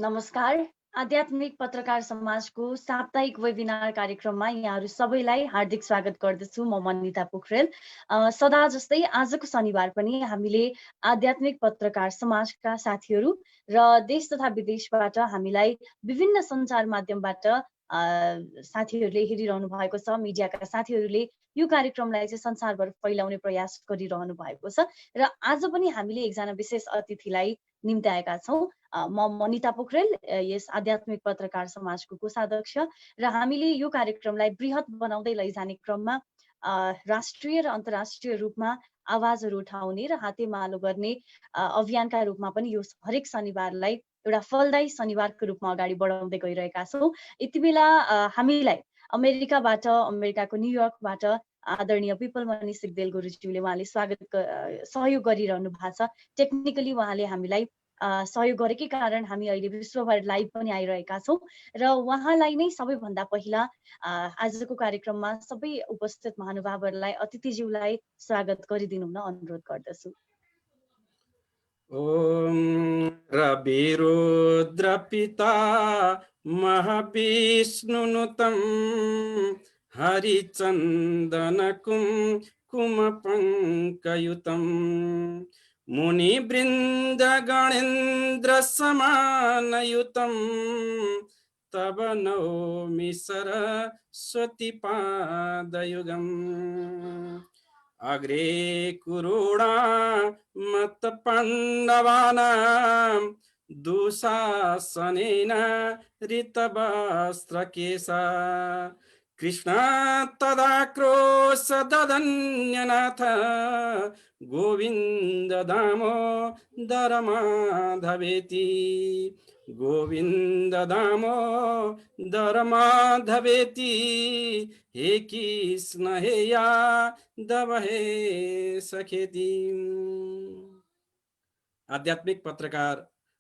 नमस्कार। आध्यात्मिक पत्रकार समाजको साप्ताहिक वेबिनार कार्यक्रममा यहाँहरू सबैलाई हार्दिक स्वागत गर्दछु। म मनिता पोखरेल। सदा जस्तै आजको शनिबार पनि हामीले आध्यात्मिक पत्रकार समाजका साथीहरू र देश तथा विदेशबाट हामीलाई विभिन्न सञ्चार माध्यमबाट साथीहरूले हेरिरहनु भएको छ। मिडियाका साथीहरूले यो कार्यक्रमलाई चाहिँ संसारभर फैलाउने प्रयास गरिरहनु भएको छ र आज पनि हामीले एकजना विशेष अतिथिलाई निम्त्याएका छौँ। म मनिता पोखरेल, यस आध्यात्मिक पत्रकार समाजको कोषाध्यक्ष र हामीले यो कार्यक्रमलाई बृहत बनाउँदै लैजाने क्रममा राष्ट्रिय र अन्तर्राष्ट्रिय रूपमा आवाजहरू उठाउने र हातेमालो गर्ने अभियानका रूपमा पनि यो हरेक शनिबारलाई एउटा फलदायी शनिबारको रूपमा अगाडि बढाउँदै गइरहेका छौँ। यति बेला हामीलाई अमेरिकाको न्युयोर्कबाट आदरणीय पिपलमणि सिग्देल गुरुज्यूले उहाँले सहयोग गरिरहनु भएको छ। टेक्निकली उहाँले हामीलाई सहयोग गरेकै कारण हामी अहिले विश्वभर लाइभ पनि आइरहेका छौँ र उहाँलाई नै सबैभन्दा पहिला आजको कार्यक्रममा सबै उपस्थित महानुभावहरूलाई अतिथिज्यूलाई स्वागत गरिदिनु हुन अनुरोध गर्दछु। ओम रविरुद्र पिता महाविष्णुनुतं हरिचन्दन कुमपङ्कयुतं मुनिवृन्द गणेन्द्र समानयुतं तव नौमि सरस्वती पादयुगम् अग्रे कुरुणा मत पाण्डवानां दुःशासनेन ऋतवस्त्रकेशा कृष्ण तदा क्रोश ददन्यनाथ गोविन्द दामोदर माधवेति गोविन्द दामोदर माधवेति हे कृष्ण हे यादव हे सखेती। आध्यात्मिक पत्रकार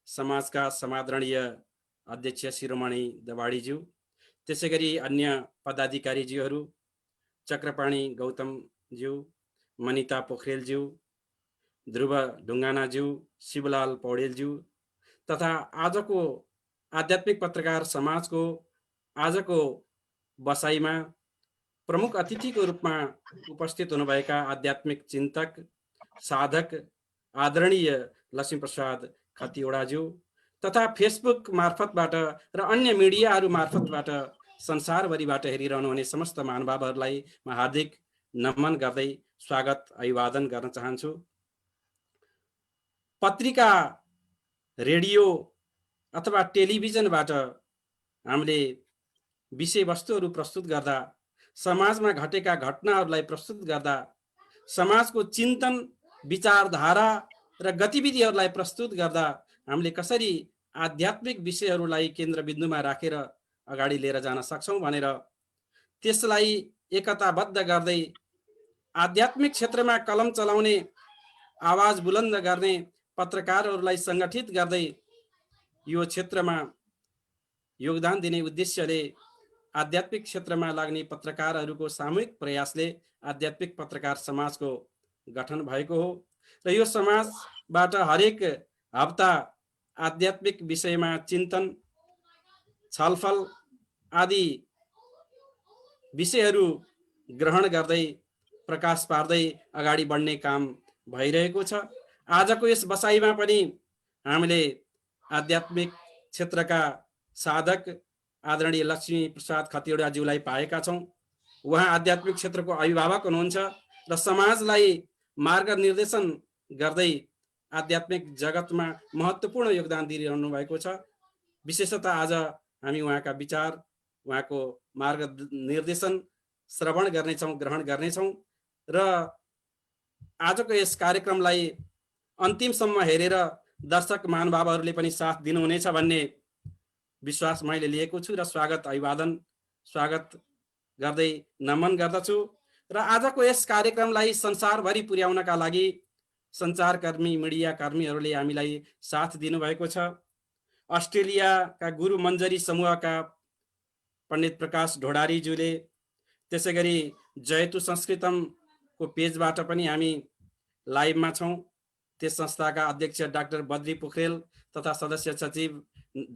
समाजका समादरणीय अध्यक्ष शिरोमणि दवाडीज्यू, त्यसै गरी अन्य पदाधिकारीज्यूहरू, चक्रपाणी गौतमज्यू, मनिता पोखरेलज्यू, ध्रुव ढुङ्गानाज्यू, शिवलाल पौडेलज्यू तथा आजको आध्यात्मिक पत्रकार समाजको आजको बसाइमा प्रमुख अतिथिको रूपमा उपस्थित हुनुभएका आध्यात्मिक चिन्तक साधक आदरणीय लक्ष्मीप्रसाद खतिवडाज्यू तथा फेसबुक मार्फतबाट र अन्य मिडियाहरू मार्फतबाट संसारभरिबाट हेरिरहनुहुने समस्त महानुभावहरूलाई म हार्दिक नमन गर्दै स्वागत अभिवादन गर्न चाहन्छु। पत्रिका, रेडियो अथवा टेलिभिजनबाट हामीले विषयवस्तुहरू प्रस्तुत गर्दा, समाजमा घटेका घटनाहरूलाई प्रस्तुत गर्दा, समाजको चिन्तन, विचारधारा र गतिविधिहरूलाई प्रस्तुत गर्दा हामीले कसरी आध्यात्मिक विषयहरूलाई केन्द्रबिन्दुमा राखेर अगाडि लिएर जान सक्छौँ भनेर त्यसलाई एकताबद्ध गर्दै आध्यात्मिक क्षेत्रमा कलम चलाउने, आवाज बुलन्द गर्ने पत्रकारहरूलाई सङ्गठित गर्दै यो क्षेत्रमा योगदान दिने उद्देश्यले आध्यात्मिक क्षेत्रमा लाग्ने पत्रकारहरूको सामूहिक प्रयासले आध्यात्मिक पत्रकार समाजको गठन भएको हो र यो समाजबाट हरेक हप्ता आध्यात्मिक विषयमा चिन्तन, छलफल आदि विषयहरू ग्रहण गर्दै प्रकाश पार्दै अगाडि बढ्ने काम भइरहेको छ। आजको यस बसाइमा पनि हामीले आध्यात्मिक क्षेत्रका साधक आदरणीय लक्ष्मी प्रसाद खतिवडाज्यूलाई पाएका छौँ। उहाँ आध्यात्मिक क्षेत्रको अभिभावक हुनुहुन्छ र समाजलाई मार्गनिर्देशन गर्दै आध्यात्मिक जगतमा महत्त्वपूर्ण योगदान दिइरहनु भएको छ। विशेषतः आज हामी उहाँका विचार, उहाँको मार्गनिर्देशन श्रवण गर्नेछौँ, ग्रहण गर्नेछौँ र आजको यस कार्यक्रमलाई अन्तिमसम्म हेरेर दर्शक महानुभावहरूले पनि साथ दिनुहुनेछ भन्ने विश्वास मैले लिएको छु र स्वागत गर्दै नमन गर्दछु। र आजको यस कार्यक्रमलाई संसारभरि पुर्याउनका लागि सञ्चारकर्मी, मिडिया कर्मीहरूले हामीलाई साथ दिनुभएको छ। अस्ट्रेलियाका गुरु मञ्जरी समूहका पण्डित प्रकाश ढोडारीज्यूले, त्यसै गरी जयतु संस्कृतमको पेजबाट पनि हामी लाइभमा छौँ। त्यस संस्थाका अध्यक्ष डाक्टर बद्री पोखरेल तथा सदस्य सचिव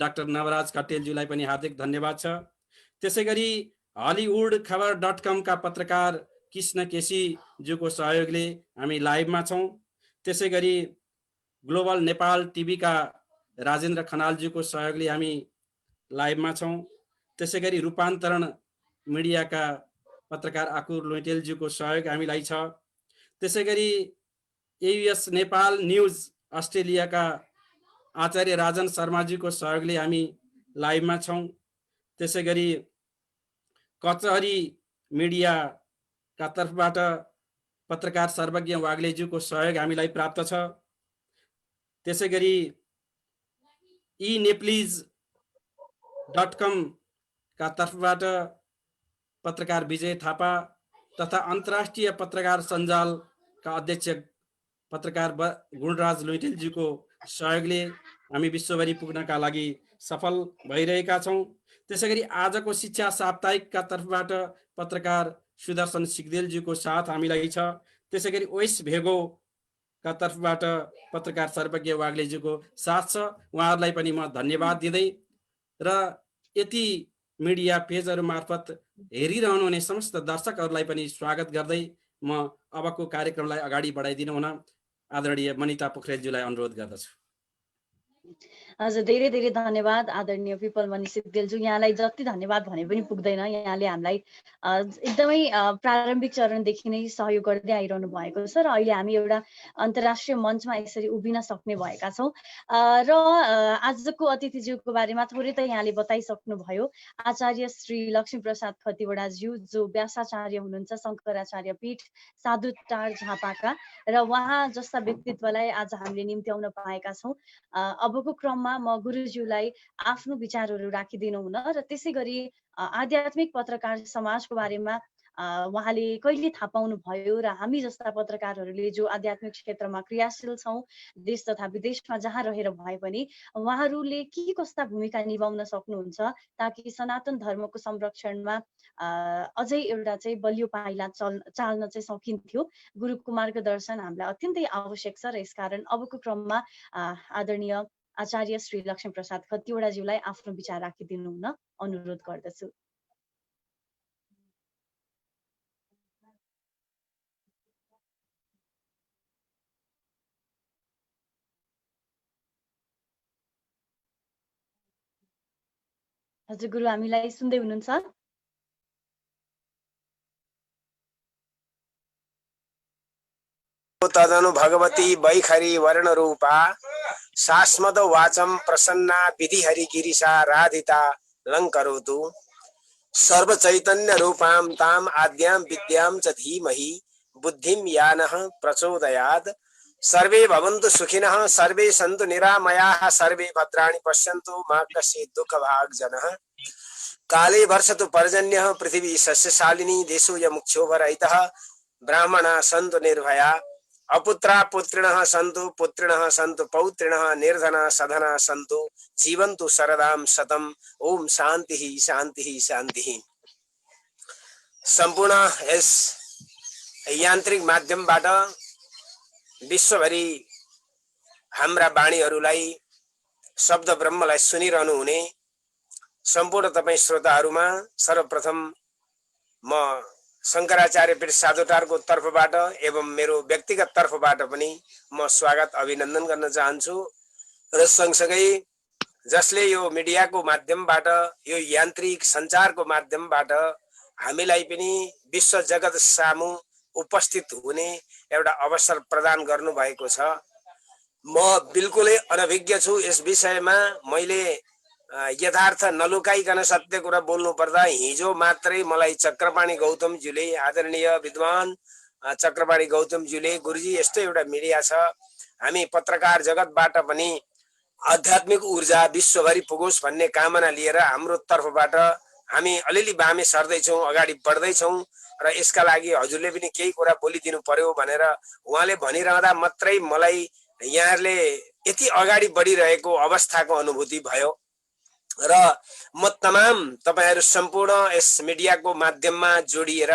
डाक्टर नवराज कटेलज्यूलाई पनि हार्दिक धन्यवाद छ। त्यसै गरी हलिउड खबर.com का पत्रकार कृष्ण केसीज्यूको सहयोगले हामी लाइभमा छौँ। त्यसै गरी ग्लोबल नेपाल टिभी का राजेन्द्र खनालज्यूको सहयोगले हामी लाइभमा छौँ। त्यसै गरी रूपान्तरण मिडियाका पत्रकार आकुर लोइटेलज्यूको सहयोग हामीलाई छ। त्यसै गरी एयुएस नेपाल न्युज अस्ट्रेलियाका आचार्य राजन शर्माज्यूको सहयोगले हामी लाइभमा छौँ। त्यसै गरी कचहरी मिडियाका तर्फबाट पत्रकार सर्वज्ञ वाग्लेज्यूको सहयोग हामीलाई प्राप्त छ। त्यसै गरी eNeplees.com का तर्फबाट पत्रकार विजय थापा तथा अन्तर्राष्ट्रिय पत्रकार सञ्जालका अध्यक्ष पत्रकार गुणराज लुइटेलज्यूको सहयोगले हामी विश्वभरि पुग्नका लागि सफल भइरहेका छौँ। त्यसै गरी आजको शिक्षा साप्ताहिकका तर्फबाट पत्रकार सुदर्शन सिगदेलज्यूको साथ हामीलाई छ। त्यसै गरी वेस्ट भेगोका तर्फबाट पत्रकार सर्वज्ञ वाग्लेज्यूको साथ छ। उहाँहरूलाई पनि म धन्यवाद दिँदै र यति मिडिया पेजहरू मार्फत हेरिरहनुहुने समस्त दर्शकहरूलाई पनि स्वागत गर्दै म अबको कार्यक्रमलाई अगाडि बढाइदिनु हुन आदरणीय मनिता पोखरेलज्यूलाई अनुरोध गर्दछु। हजुर, धेरै धेरै धन्यवाद आदरणीय पिपलमणि सिगदेलज्यू। यहाँलाई जति धन्यवाद भने पनि पुग्दैन। यहाँले हामीलाई एकदमै प्रारम्भिक चरणदेखि नै सहयोग गर्दै आइरहनु भएको छ र अहिले हामी एउटा अन्तर्राष्ट्रिय मञ्चमा यसरी उभिन सक्ने भएका छौँ। र आजको अतिथिज्यूको बारेमा थोरै त यहाँले बताइसक्नुभयो। आचार्य श्री लक्ष्मीप्रसाद खतिवडाज्यू जो व्यासाचार्य हुनुहुन्छ शङ्कराचार्य पीठ साधुटार झापाका, र उहाँ जस्ता व्यक्तित्वलाई आज हामीले निम्त्याउन पाएका छौँ। अबको क्रममा म गुरुज्यूलाई आफ्नो विचारहरू राखिदिनु हुन र त्यसै गरी आध्यात्मिक पत्रकार समाजको बारेमा उहाँले कहिले थाहा पाउनु भयो र हामी जस्ता पत्रकारहरूले जो आध्यात्मिक क्षेत्रमा क्रियाशील छौँ देश तथा विदेशमा जहाँ रहेर भए पनि उहाँहरूले के कस्ता भूमिका निभाउन सक्नुहुन्छ ताकि सनातन धर्मको संरक्षणमा अझै एउटा चाहिँ बलियो पाइला चाल्न चाहिँ सकिन्थ्यो। गुरुको मार्गदर्शन हामीलाई अत्यन्तै आवश्यक छ र यसकारण अबको क्रममा आदरणीय आचार्य श्री लक्ष्मीप्रसाद खतिवडाज्यूलाई आफ्नो विचार राखिदिनु हुन अनुरोध गर्दछु। हजुर गुरु, हामीलाई सुन्दै हुनुहुन्छ? तदनु भगवती वैखरी वर्ण रूपा शाश्वत वाचम प्रसन्ना विधिहरि गिरिशा राधिता लंकरोतु सर्व चैतन्य रूपाम ताम आद्याम विद्याम च धीमहि बुद्धिम यानः प्रचोदयात्। सर्वे भवन्तु सुखिनः सर्वे सन्तु निरामयाः सर्वे भद्राणि पश्यन्तु मा कश्चित् दुःखभाग् जनः। काले वर्षतु पर्जन्यः पृथिवी सस्यशालिनी देशोऽयं क्षोभरहितः। ब्राह्मणाः सन्तु निर्भया अपुत्रा पुत्रिणः सन्तु पुत्रिणः सन्तु पौत्रिणः निर्धना सधना सन्तु जीवन्तु शरदां शतम्। ओम शान्तिः शान्तिः शान्तिः। सम्पूर्ण यस यान्त्रिक माध्यमबाट विश्वभरि हाम्रा वाणीहरूलाई शब्द ब्रह्मलाई सुनिरहनु हुने सम्पूर्ण तपाईं श्रोताहरूमा सर्वप्रथम म शङ्कराचार्य पीठ साधुटारको तर्फबाट एवं मेरो व्यक्तिगत तर्फबाट पनि म स्वागत अभिनन्दन गर्न चाहन्छु। र सँगसँगै जसले यो मिडियाको माध्यमबाट यो यान्त्रिक सञ्चारको माध्यमबाट हामीलाई पनि विश्व जगत सामु उपस्थित हुने एउटा अवसर प्रदान गर्नुभएको छ। म बिल्कुलै अनभिज्ञ छु यस विषयमा। मैले यथार्थ नलुकाइकन सत्य कुरा बोल्नु पर्दा हिजो मात्रै मलाई चक्रपाणी गौतमज्यूले, आदरणीय विद्वान चक्रपाणी गौतमज्यूले, गुरुजी यस्तो एउटा मिडिया छ, हामी पत्रकार जगतबाट पनि आध्यात्मिक ऊर्जा विश्वभरि पुगोस् भन्ने कामना लिएर हाम्रो तर्फबाट हामी अलिअलि बामे सर्दैछौँ, अगाडि बढ्दैछौँ र यसका लागि हजुरले पनि केही कुरा बोलिदिनु पर्यो भनेर उहाँले भनिरहँदा मात्रै मलाई यहाँहरूले यति अगाडि बढिरहेको अवस्थाको अनुभूति भयो। र म तमाम तपाईहरु सम्पूर्ण यस मिडियाको माध्यममा जोडिएर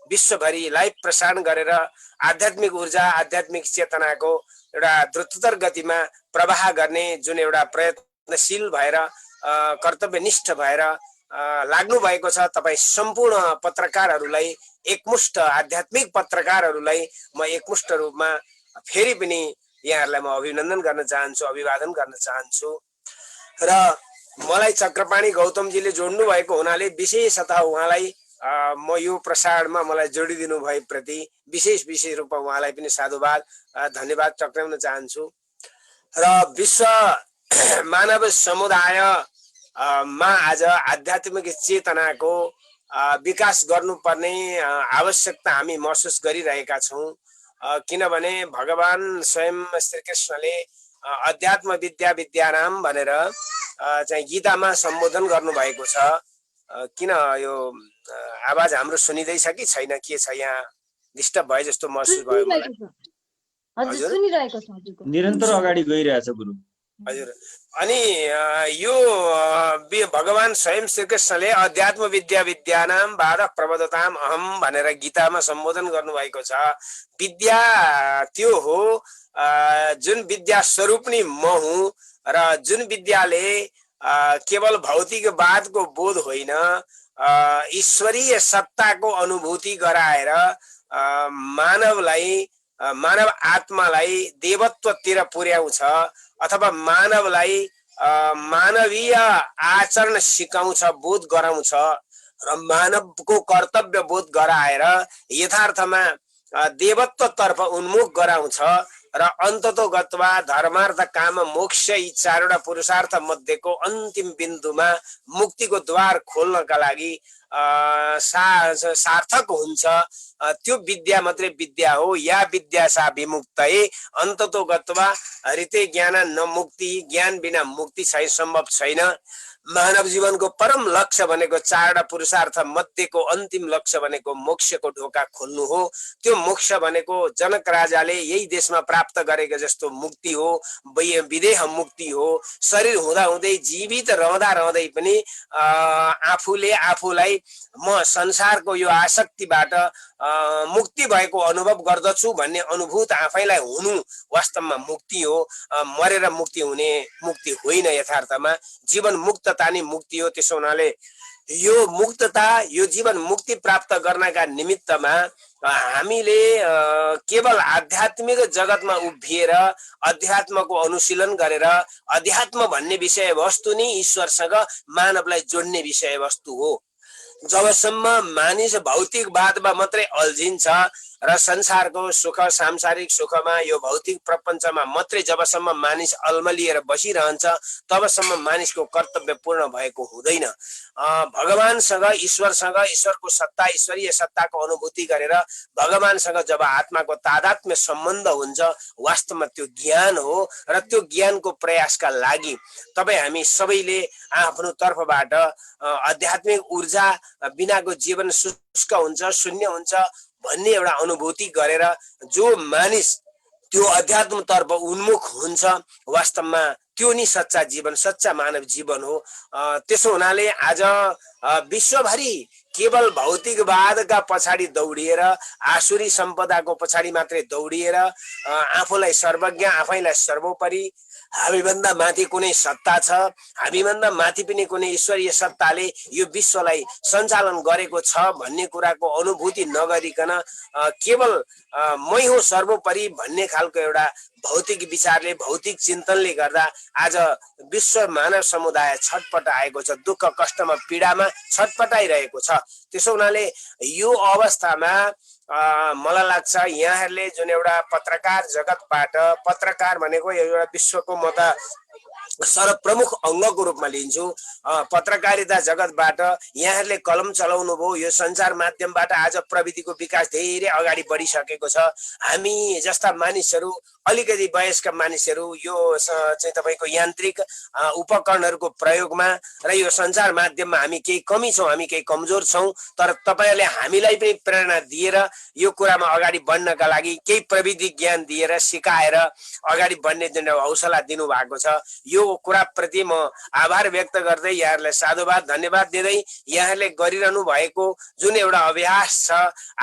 विश्वभरि लाइभ प्रसारण गरेर आध्यात्मिक ऊर्जा, आध्यात्मिक चेतनाको एउटा द्रुततर गतिमा प्रवाह गर्ने जुन एउटा प्रयत्न प्रयत्नशील भएर कर्तव्यनिष्ठ भएर लाग्नु भएको छ। तपाईँ सम्पूर्ण पत्रकारहरूलाई, एकमुष्ट आध्यात्मिक पत्रकारहरूलाई म एकमुष्ट रूपमा फेरि पनि यहाँहरूलाई म अभिनन्दन गर्न चाहन्छु, अभिवादन गर्न चाहन्छु। र मलाई चक्रपाणी गौतमजीले जोड्नु भएको हुनाले विशेषतः उहाँलाई म यो प्रसारणमा मलाई जोडिदिनु भएप्रति विशेष रूपमा उहाँलाई पनि साधुवाद धन्यवाद टक्राउन चाहन्छु। र विश्व मानव समुदाय मा आज आध्यात्मिक चेतनाको विकास गर्नुपर्ने आवश्यकता हामी महसुस गरिरहेका छौँ। किनभने भगवान स्वयं श्रीकृष्णले अध्यात्म विद्या विद्यानाम भनेर चाहिँ गीतामा सम्बोधन गर्नुभएको छ। किन यो आवाज हाम्रो सुनिँदैछ कि छैन, के छ, यहाँ डिस्टर्ब भए जस्तो महसुस भयो मलाई। हजुर सुनिरहेको छ, हजुरको निरन्तर अगाडि गइरहेछ गुरु। हजुर, अनि यो भगवान स्वयं श्रीकृष्णले अध्यात्म विद्या विद्यानाम बाधक प्रबोधताम अहम भनेर गीतामा सम्बोधन गर्नुभएको छ। विद्या त्यो हो जुन विद्या स्वरूप नै म हुँ र जुन विद्याले केवल भौतिकवादको बोध होइन, ईश्वरीय सत्ताको अनुभूति गराएर मानवलाई, मानव आत्मालाई देवत्वतिर पुर्याउँछ अथवा मानवलाई मानवीय आचरण सिकाउँछ, बोध गराउँछ र मानवको कर्तव्य बोध गराएर यथार्थमा देवत्वतर्फ उन्मुख गराउँछ र अन्ततोगत्वा धर्मार्थ काम मोक्ष यी चारवटा पुरुषार्थ मध्येको अन्तिम बिन्दुमा मुक्तिको द्वार खोल्नका लागि सार्थक हुन्छ। त्यो विद्या मात्रै विद्या हो। या विद्या सा विमुक्तये अन्ततोगत्वा हरिते ज्ञान न मुक्ति, ज्ञान बिना मुक्ति चाहिँ सम्भव छैन। मानव जीवनको परम लक्ष्य भनेको चारवटा पुरुषार्थ मध्येको अन्तिम लक्ष्य भनेको मोक्षको ढोका खोल्नु हो। त्यो मोक्ष भनेको जनक राजाले यही देशमा प्राप्त गरेको जस्तो मुक्ति हो, विदेह मुक्ति हो। शरीर हुँदाहुँदै जीवित रहँदा रहँदै पनि आफूले आफूलाई म संसारको यो आसक्तिबाट मुक्ति भएको अनुभव गर्दछु भन्ने अनुभूत आफैलाई हुनु वास्तवमा मुक्ति हो। मरेर मुक्ति हुने मुक्ति होइन। यथार्थमा जीवन मुक्तता नै मुक्ति हो। त्यसो हुनाले यो मुक्तता, यो जीवन मुक्ति प्राप्त गर्नका निमित्तमा हामीले केवल आध्यात्मिक जगतमा उभिएर अध्यात्मको अनुशीलन गरेर अध्यात्म भन्ने विषय वस्तु नै ईश्वरसँग मानवलाई जोड्ने विषय वस्तु हो। जबसम्म मानिस भौतिकवादमा मात्रै अल्झिन्छ र संसारको सुख, सांसारिक सुखमा, यो भौतिक प्रपञ्चमा मात्रै जबसम्म मानिस अल्मलिएर बसिरहन्छ तबसम्म मानिसको कर्तव्य पूर्ण भएको हुँदैन। भगवानसँग, ईश्वरसँग, ईश्वरको सत्ता, ईश्वरीय सत्ताको अनुभूति गरेर भगवानसँग जब आत्माको तादात्म्य सम्बन्ध हुन्छ वास्तवमा त्यो ज्ञान हो। र त्यो ज्ञानको प्रयासका लागि तपाईँ हामी सबैले आफ्नो तर्फबाट आध्यात्मिक ऊर्जा बिनाको जीवन शुष्क हुन्छ, शून्य हुन्छ भन्ने एउटा अनुभूति गरेर जो मानिस त्यो अध्यात्मतर्फ उन्मुख हुन्छ वास्तवमा त्यो नि सच्चा जीवन, सच्चा मानव जीवन हो। त्यसो हुनाले आज विश्वभरि केवल भौतिकवादका पछाडि दौडिएर, आसुरी सम्पदाको पछाडि मात्रै दौडिएर आफूलाई सर्वज्ञ, आफैलाई सर्वोपरि, हामीभन्दा माथि कुनै सत्ता छ, हामीभन्दा माथि पनि कुनै ईश्वरीय सत्ताले यो विश्वलाई सञ्चालन गरेको छ भन्ने कुराको अनुभूति नगरिकन केवल मै हो सर्वोपरि भन्ने खालको एउटा भौतिक विचारले, भौतिक चिन्तनले गर्दा आज विश्व मानव समुदाय छटपटाएको छ, दुःख कष्टमा पीडामा छटपटाइरहेको छ। त्यसो हुनाले यो अवस्थामा मलाई लाग्छ यहाँहरूले जुन एउटा पत्रकार जगतबाट, पत्रकार भनेको एउटा विश्वको म त सर्वप्रमुख अङ्गको रूपमा लिन्छु, पत्रकारिता जगतबाट यहाँहरूले कलम चलाउनु भयो। यो सञ्चार माध्यमबाट आज प्रविधिको विकास धेरै अगाडि बढिसकेको छ। हामी जस्ता मानिसहरू, अलिकति वयस्क मानिसहरू यो चाहिँ तपाईँको यान्त्रिक उपकरणहरूको प्रयोगमा र यो सञ्चार माध्यममा हामी केही कमी छौँ, हामी केही कमजोर छौँ। तर तपाईँहरूले हामीलाई पनि प्रेरणा दिएर यो कुरामा अगाडि बढ्नका लागि केही प्रविधि ज्ञान दिएर, सिकाएर अगाडि बढ्ने जुन हौसला दिनुभएको छ, यो कुराप्रति म आभार व्यक्त गर्दै यहाँहरूलाई साधुवाद धन्यवाद दिँदै यहाँहरूले गरिरहनु भएको जुन एउटा अभ्यास छ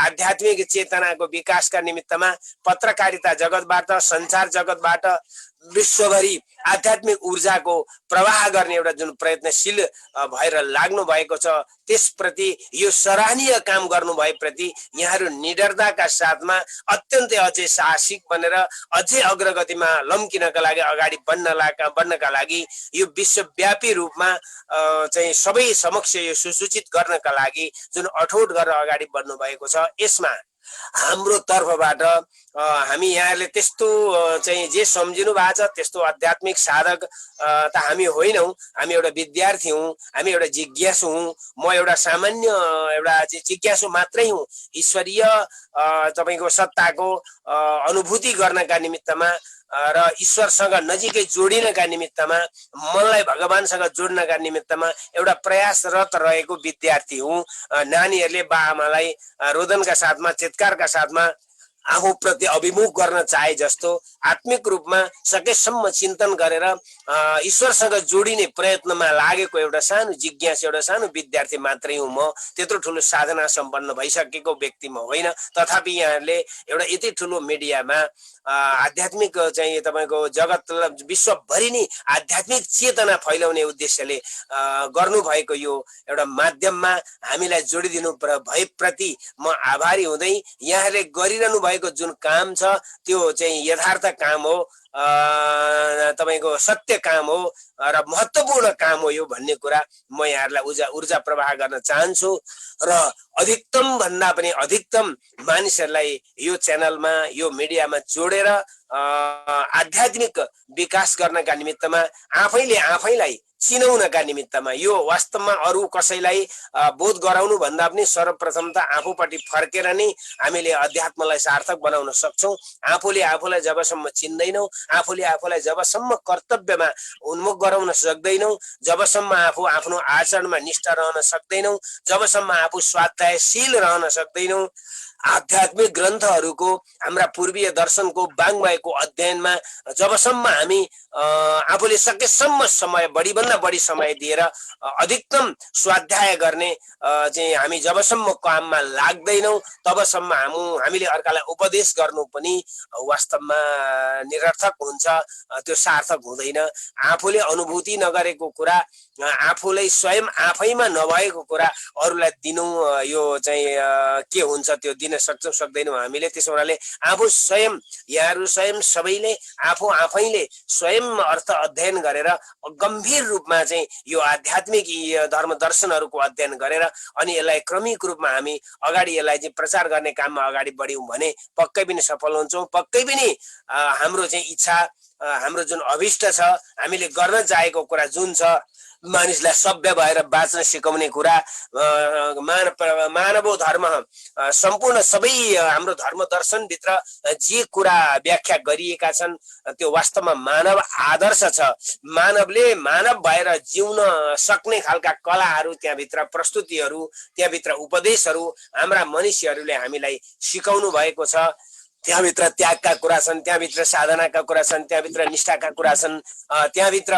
आध्यात्मिक चेतनाको विकासका निमित्तमा पत्रकारिता जगतबाट, सञ्चार जगतबाट विश्वभरि आध्यात्मिक ऊर्जाको प्रवाह गर्ने एउटा जुन प्रयत्नशील भएर लाग्नु भएको छ त्यसप्रति यो सराहनीय काम गर्नु भएप्रति यहाँहरू निडरताका साथमा अत्यन्तै अझै साहसिक बनेर अझै अग्रगतिमा लम्किनका लागि अगाडि बढ्नका लागि यो विश्वव्यापी रूपमा चाहिँ सबै समक्ष यो सुसूचित गर्नका लागि जुन अठोट गरेर अगाडि बढ्नु भएको छ यसमा हाम्रो तर्फबाट हामी यहाँले त्यस्तो चाहिँ जे सम्झिनु भएको छ त्यस्तो आध्यात्मिक साधक त हामी होइनौँ। हामी एउटा विद्यार्थी हौँ, हामी एउटा जिज्ञासु हौँ। म एउटा सामान्य एउटा जिज्ञासु मात्रै हौँ। ईश्वरीय तपाईको सत्ताको अनुभूति गर्नका निमित्तमा र ईश्वरसँग नजिकै जोडिनका निमित्तमा मनलाई भगवानसँग जोड्नका निमित्तमा एउटा प्रयासरत रहेको विद्यार्थी हुँ। नानीहरूले बा आमालाई रोदनका साथमा चित्कारका साथमा आफूप्रति अभिमुख गर्न चाहे जस्तो आत्मिक रूपमा सकेसम्म चिन्तन गरेर ईश्वरसँग जोडिने प्रयत्नमा लागेको एउटा सानो जिज्ञासा एउटा सानो विद्यार्थी मात्रै हुँ। म त्यत्रो ठुलो साधना सम्पन्न भइसकेको व्यक्ति म होइन। तथापि यहाँहरूले एउटा यति ठुलो मिडियामा आध्यात्मिक चाहिँ तपाईको जगत विश्वभरि नै आध्यात्मिक चेतना फैलाउने उद्देश्यले गर्नुभएको यो एउटा माध्यममा हामीलाई जोडिदिनु भएप्रति म आभारी हुँदै यहाँले गरिरहनु भएको जुन काम छ त्यो चाहिँ यथार्थ काम हो, तपाईको सत्य काम हो र महत्त्वपूर्ण काम हो यो भन्ने कुरा म यहाँहरूलाई ऊर्जा प्रवाह गर्न चाहन्छु र अधिकतम भन्दा पनि अधिकतम मानिसहरूलाई यो च्यानलमा यो मिडियामा जोडेर आध्यात्मिक विकास गर्नका निमित्तमा आफैलाई चिनाउनका निमित्तमा यो वास्तवमा अरू कसैलाई बोध गराउनु भन्दा पनि सर्वप्रथम त आफूपट्टि फर्केर नै हामीले अध्यात्मलाई सार्थक बनाउन सक्छौँ। आफूले आफूलाई जबसम्म चिन्दैनौँ, आफूले आफूलाई जबसम्म कर्तव्यमा उन्मुख गराउन सक्दैनौँ, जबसम्म आफू आफ्नो आचरणमा निष्ठ रहन सक्दैनौँ, जबसम्म आफू स्वाध्यायशील रहन सक्दैनौँ, आध्यात्मिक ग्रन्थहरूको हाम्रा पूर्वीय दर्शनको वाङ्मयको अध्ययनमा जबसम्म हामी आफूले सकेसम्म समय बढीभन्दा बढी समय दिएर अधिकतम स्वाध्याय गर्ने चाहिँ हामी जबसम्म काममा लाग्दैनौँ तबसम्म हामीले अर्कालाई उपदेश गर्नु पनि वास्तवमा निरर्थक हुन्छ, त्यो सार्थक हुँदैन। आफूले अनुभूति नगरेको कुरा, आफूलाई स्वयं आफैमा नभएको कुरा अरूलाई दिनु यो चाहिँ के हुन्छ, त्यो दिन सक्छौँ सक्दैनौँ हामीले। त्यसो हुनाले आफू स्वयं यहाँहरू स्वयं सबैले आफैले स्वयं अर्थ अध्ययन गरेर गम्भीर रूपमा चाहिँ यो आध्यात्मिक धर्म दर्शनहरूको अध्ययन गरेर अनि यसलाई क्रमिक रूपमा हामी अगाडि यसलाई चाहिँ प्रचार गर्ने काममा अगाडि बढ्यौँ भने पक्कै पनि सफल हुन्छौँ। पक्कै पनि हाम्रो चाहिँ इच्छा, हाम्रो जुन अभिष्ट छ, हामीले गर्न चाहेको कुरा जुन छ, मानिसलाई सभ्य भएर बाँच्न सिकाउने कुरा, मानव धर्म सम्पूर्ण सबै हाम्रो धर्म दर्शनभित्र जे कुरा व्याख्या गरिएका छन् त्यो वास्तवमा मानव आदर्श छ। मानवले मानव भएर जिउन सक्ने खालका कलाहरू त्यहाँभित्र, प्रस्तुतिहरू त्यहाँभित्र, उपदेशहरू हाम्रा मनुष्यहरूले हामीलाई सिकाउनु भएको छ। त्यहाँभित्र त्यागका कुरा छन्, त्यहाँभित्र साधनाका कुरा छन्, त्यहाँभित्र निष्ठाका कुरा छन्, त्यहाँभित्र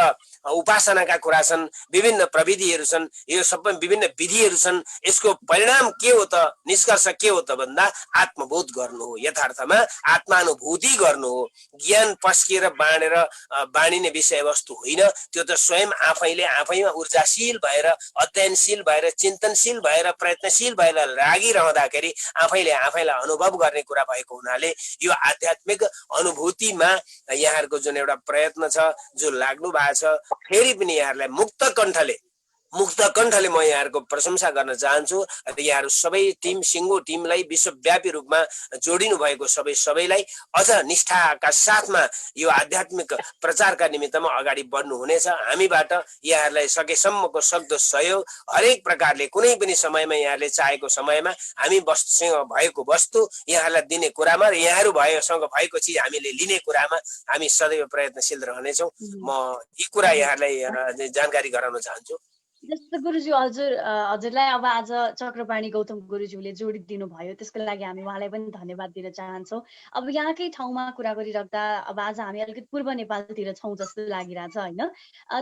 उपासनाका कुरा छन्, विभिन्न प्रविधिहरू छन्, यो सबै विभिन्न विधिहरू छन्। यसको परिणाम के हो त, निष्कर्ष के हो त भन्दा आत्मबोध गर्नु हो, यथार्थमा आत्मानुभूति गर्नु हो। ज्ञान पस्किएर बाँडिने विषयवस्तु होइन, त्यो त स्वयं आफैमा ऊर्जाशील भएर, अध्ययनशील भएर, चिन्तनशील भएर, प्रयत्नशील भएर लागिरहँदाखेरि आफैलाई अनुभव गर्ने कुरा भएको हुनाले यो आध्यात्मिक अनुभूतिमा यहाँहरूको जुन एउटा प्रयत्न छ, जो लाग्नु भएको छ, फेरि पनि यहाँहरूलाई मुक्त कण्ठले म यहाँहरूको प्रशंसा गर्न चाहन्छु। यहाँहरू सबै टिम, सिङ्गो टिमलाई विश्वव्यापी रूपमा जोडिनु भएको सबैलाई अझ निष्ठाका साथमा यो आध्यात्मिक प्रचारका निमित्तमा अगाडि बढ्नु हुनेछ। हामीबाट यहाँहरूलाई सकेसम्मको सक्दो सहयोग हरेक प्रकारले कुनै पनि समयमा यहाँहरूले चाहेको समयमा हामी वस्तुसँग भएको वस्तु यहाँहरूलाई दिने कुरामा र यहाँहरू सँग भएको चिज हामीले लिने कुरामा हामी सदैव प्रयत्नशील रहनेछौँ। म यी कुरा यहाँहरूलाई जानकारी गराउन चाहन्छु। जस्तो गुरुजी हजुरलाई अब आज चक्रपाणी गौतम गुरुज्यूले जोडिदिनु भयो, त्यसको लागि हामी उहाँलाई पनि धन्यवाद दिन चाहन्छौँ। अब यहाँकै ठाउँमा कुरा गरिराख्दा अब आज हामी अलिकति पूर्व नेपालतिर छौँ जस्तो लागिरहेछ होइन?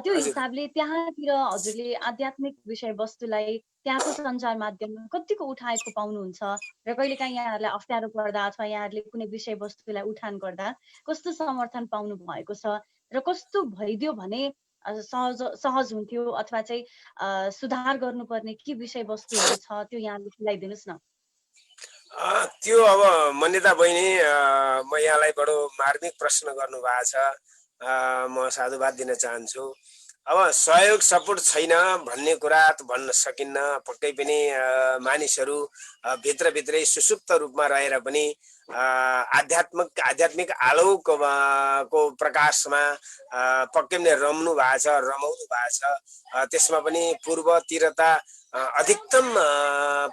त्यो हिसाबले त्यहाँतिर हजुरले आध्यात्मिक विषयवस्तुलाई त्यहाँको सञ्चार माध्यममा कतिको उठाएको पाउनुहुन्छ र कहिलेकाहीँ यहाँहरूलाई अप्ठ्यारो पर्दा अथवा यहाँहरूले कुनै विषयवस्तुलाई उठान गर्दा कस्तो समर्थन पाउनु भएको छ? र कस्तो भइदियो भने सहज हुन्थ्यो, अथवा चाहिँ सुधार गर्नुपर्ने के विषयवस्तुहरू छ त्यो यहाँले खुलाइदिनुहोस् न। त्यो अब मन्दिता बहिनी, म यहाँलाई बडो मार्मिक प्रश्न गर्नु भएको छ। म साधुवाद दिन चाहन्छु। अब सहयोग सपोर्ट छैन भन्ने कुरा त भन्न सकिन्न। पक्कै पनि मानिसहरू भित्रभित्रै सुसुप्त रूपमा रहेर पनि आध्यात्मिक आलोक को प्रकाशमा पक्कै पनि रमाउनु भएको छ। त्यसमा पनि पूर्वतिरता अधिकतम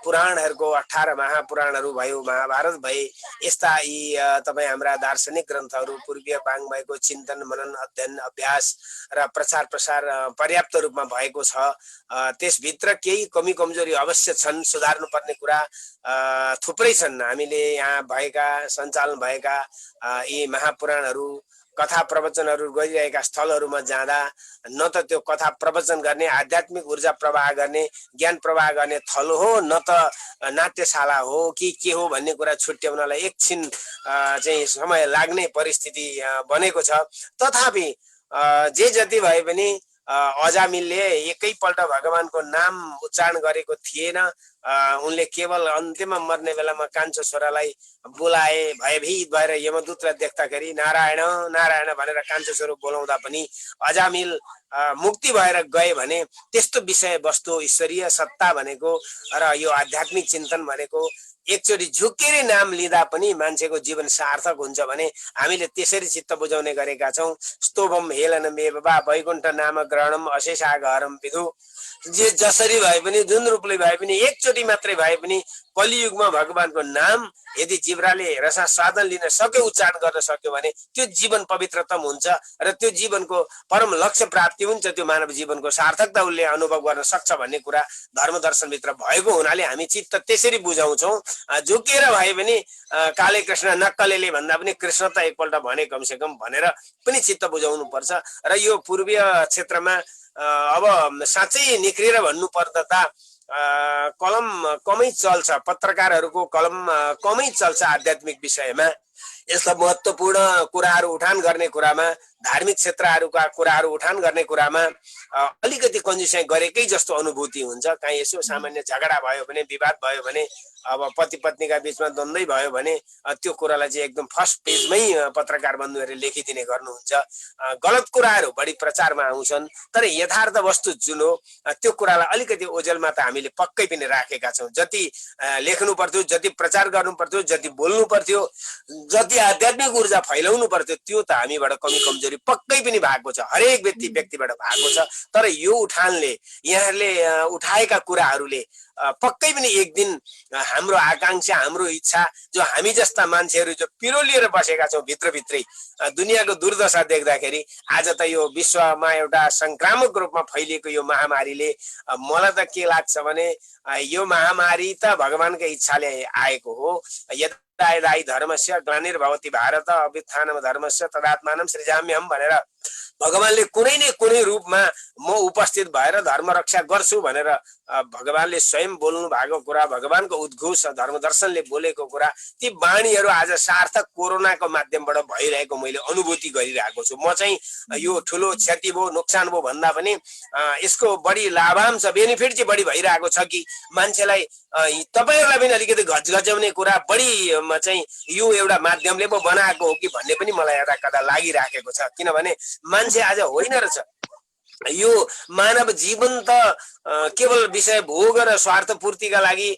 पुराणहरूको 18 महापुराणहरू भयो, महाभारत भए, यस्ता यी तपाईँ हाम्रा दार्शनिक ग्रन्थहरू पूर्वीय वाङ्मयको चिन्तन मनन अध्ययन अभ्यास र प्रचार प्रसार पर्याप्त रूपमा भएको छ। त्यसभित्र केही कमी कमजोरी अवश्य छन्, सुधार्नुपर्ने कुरा थुप्रै छन्। हामीले यहाँ भएका सञ्चालन भएका यी महापुराणहरू कथा प्रवचनहरू गरिरहेका स्थलहरूमा जाँदा न त त्यो कथा प्रवचन गर्ने, आध्यात्मिक ऊर्जा प्रवाह गर्ने, ज्ञान प्रवाह गर्ने थल हो, न त नाट्यशाला हो कि के हो भन्ने कुरा छुट्याउनलाई एकछिन चाहिँ समय लाग्ने परिस्थिति बनेको छ। तथापि जे जति भए पनि अजामिलले एकैपल्ट भगवानको नाम उच्चारण गरेको थिएन। उनले केवल अन्त्यमा मर्ने बेलामा कान्छो छोरालाई बोलाए। भयभीत भएर यमदूतलाई देख्दाखेरि नारायण नारायण भनेर कान्छो छोरो बोलाउँदा पनि अजामिल मुक्ति भएर गए भने त्यस्तो विषय वस्तु ईश्वरीय सत्ता भनेको र यो आध्यात्मिक चिन्तन भनेको एकचोटि झुकेर नाम लिँदा पनि मान्छेको जीवन सार्थक हुन्छ भने हामीले त्यसरी चित्त बुझाउने गरेका छौँ। स्तोभम हेलनमेव वा वैकुण्ठ नाम ग्रहणम अशेषागहरम विदु। जे जसरी भए पनि, जुन रूपले भए पनि, एकचोटि मात्रै भए पनि कलियुगमा भगवानको नाम यदि जिब्राले रसा साधन लिन सक्यो, उच्चारण गर्न सक्यो भने त्यो जीवन पवित्रतम हुन्छ र त्यो जीवनको परम लक्ष्य प्राप्ति हुन्छ। त्यो मानव जीवनको सार्थकता उसले अनुभव गर्न सक्छ भन्ने कुरा धर्म दर्शनभित्र भएको हुनाले हामी चित्त त्यसरी बुझाउँछौँ। झुकेर भए पनि काले कृष्ण नक्कलेले भन्दा पनि कृष्ण त एकपल्ट भने कमसेकम भनेर पनि चित्त बुझाउनु पर्छ। र यो पूर्वीय क्षेत्रमा अब साँच्चै निक्रिएर भन्नु पर्दा त कलम कमै चल्छ, पत्रकारहरूको कलम कमै चल्छ आध्यात्मिक विषयमा। यस्ता महत्त्वपूर्ण कुराहरू उठान गर्ने कुरामा, धार्मिक क्षेत्रहरूका कुराहरू उठान गर्ने कुरामा अलिकति कन्जुसाइ गरेकै जस्तो अनुभूति हुन्छ। कहीँ यसो सामान्य झगडा भयो भने, विवाद भयो भने, अब पति पत्नीका बिचमा द्वन्द्वै भयो भने त्यो कुरालाई चाहिँ एकदम फर्स्ट पेजमै पत्रकार बन्धुहरूले लेखिदिने गर्नुहुन्छ। गलत कुराहरू बढी प्रचारमा आउँछन्, तर यथार्थ वस्तु जुन हो त्यो कुरालाई अलिकति ओझेलमा त हामीले पक्कै पनि राखेका छौँ। जति लेख्नु पर्थ्यो, जति प्रचार गर्नु पर्थ्यो, जति बोल्नु पर्थ्यो, जति आध्यात्मिक ऊर्जा फैलाउनु पर्थ्यो, त्यो त हामीबाट कमी कमजोरी पक्कै पनि भएको छ, हरेक व्यक्तिबाट भएको छ। तर यो उठानले, यहाँहरूले उठाएका कुराहरूले पक्कै पनि एक दिन हाम्रो आकांक्षा, हाम्रो इच्छा, जो हामी जस्ता मान्छेहरू जो पिरोलिएर बसेका छौँ भित्रभित्रै दुनियाँको दुर्दशा देख्दाखेरि, आज त यो विश्वमा एउटा संक्रामक रूपमा फैलिएको यो महामारीले मलाई त के लाग्छ भने यो महामारी त भगवानकै इच्छाले आएको हो। यदा धर्मस्य ग्लानिर्भवति भारत अभ्युत्थानं धर्मस्य तदात्मानं सृजाम्यहम् भनेर भगवानले कुनै न कुनै रूपमा म उपस्थित भएर धर्म रक्षा गर्छु भनेर भगवानले स्वयं बोल्नु भएको कुरा, भगवानको उद्घोष धर्म दर्शनले बोलेको कुरा, ती वाणीहरू आज सार्थक कोरोनाको माध्यमबाट भइरहेको मैले अनुभूति गरिरहेको छु। म चाहिँ यो ठुलो क्षति भयो, नोक्सान भयो भन्दा पनि यसको बढी लाभांश, बेनिफिट चाहिँ बढी भइरहेको छ कि मान्छेलाई तपाईँहरूलाई पनि अलिकति घचघच्याउने कुरा बढी चाहिँ यो एउटा माध्यमले पो बनाएको हो कि भन्ने पनि मलाई यता कता लागिराखेको छ। किनभने मान्छे आज होइन रहेछ, यो मानव जीवन त केवल विषय भोग र स्वार्थ पूर्तिका लागि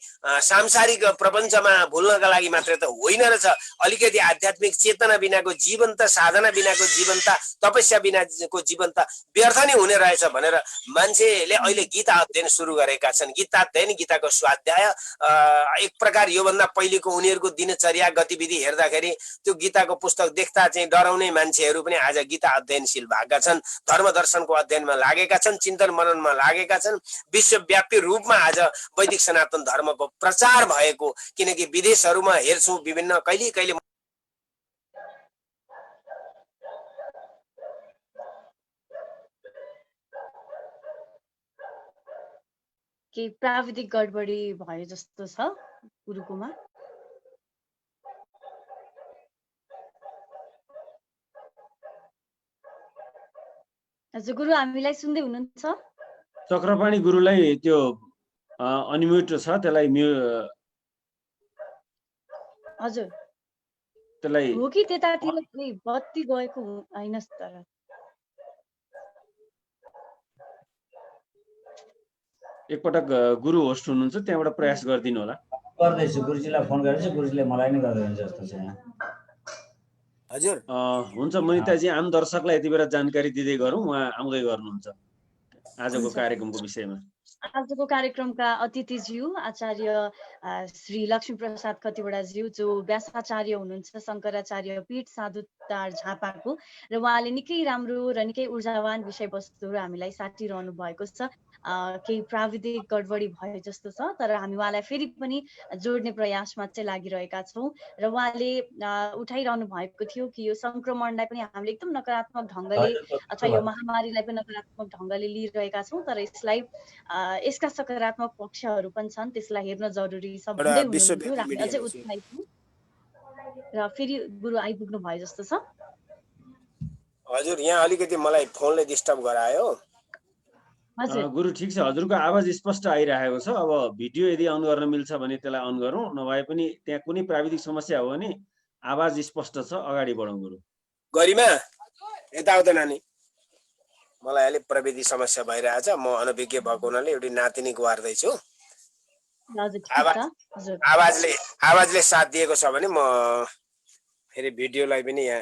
सांसारिक प्रपञ्चमा भुल्नका लागि मात्रै त होइन रहेछ। अलिकति आध्यात्मिक चेतना बिनाको जीवन त, साधना बिनाको जीवन त, तपस्या बिनाको जीवन त व्यर्थ नै हुने रहेछ भनेर मान्छेले अहिले गीता अध्ययन सुरु गरेका छन्। गीता अध्ययन, गीताको स्वाध्याय एक प्रकार योभन्दा पहिलेको उनीहरूको दिनचर्या गतिविधि हेर्दाखेरि त्यो गीताको पुस्तक देख्दा चाहिँ डराउने मान्छेहरू पनि आज गीता अध्ययनशील भएका छन्, धर्म दर्शनको अध्ययनमा लागेका छन्, चिन्तन मननमा लागेका छन्। विश्वव्यापी रूपमा आज वैदिक सनातन धर्मको प्रचार भएको, किनकि विदेशहरूमा हेर्छौँ विभिन्न कहिले कहिले केही प्राविधिक गडबडी भयो जस्तो छ गुरुकुमा। हजुर गुरु हामीलाई सुन्दै हुनुहुन्छ? चक्रपाणी गुरुलाई त्यो अनम्युट छ, त्यसलाई हजुर त्यसलाई हो कि त्यतातिर बत्ती गएको होइन तर एकपटक गुरु होस्ट हुनुहुन्छ, त्यहाँबाट प्रयास गरिदिनु होला। गर्दैछु, गुरुजीलाई फोन गरेपछि गुरुजीले मलाई नै गरिदिनुहुन्छ जस्तो छ यहाँ। हजुर हुन्छ मनिताजी, आम दर्शकलाई यति बेला जानकारी दिँदै गरौँ, उहाँ आउँदै गर्नुहुन्छ आजको कार्यक्रमको विषयमा। आजको कार्यक्रमका अतिथिज्यू आचार्य श्री लक्ष्मी प्रसाद खतिवडाज्यू, जो व्यासाचार्य हुनुहुन्छ शङ्कराचार्य पीठ साधुतार झापाको, र उहाँले निकै राम्रो र निकै ऊर्जावान विषयवस्तुहरू हामीलाई साटिरहनु भएको छ। केही प्राविधिक गडबडी भयो जस्तो छ, तर हामी उहाँलाई फेरि पनि जोड्ने प्रयासमा चाहिँ लागिरहेका छौँ। र उहाँले उठाइरहनु भएको थियो कि यो सङ्क्रमणलाई पनि हामीले एकदम नकारात्मक ढङ्गले अथवा यो महामारीलाई पनि नकारात्मक ढङ्गले लिइरहेका छौँ, तर यसलाई यसका सकारात्मक पक्षहरू पनि छन्, त्यसलाई हेर्न जरुरी छ भन्दै हुनुहुन्थ्यो र हामी अझै उत्साहित छौँ। र फेरि गुरु आइपुग्नु भयो जस्तो छ। हजुर यहाँ अलिकति मलाई फोनले डिस्टर्ब गरायो। गुरु ठिक छ, हजुरको आवाज स्पष्ट आइरहेको छ। अब भिडियो यदि अन गर्न मिल्छ भने त्यसलाई अन गरौँ, नभए पनि त्यहाँ कुनै प्राविधिक समस्या हो भने आवाज स्पष्ट छ, अगाडि बढौँ गुरु। गरिमा यताउता नानी, मलाई अलिक प्रविधि समस्या भइरहेछ, म अनभिज्ञ भएको हुनाले एउटी नातिनी गुहार्दैछु। आवाजले साथ दिएको छ भने म फेरि भिडियोलाई पनि यहाँ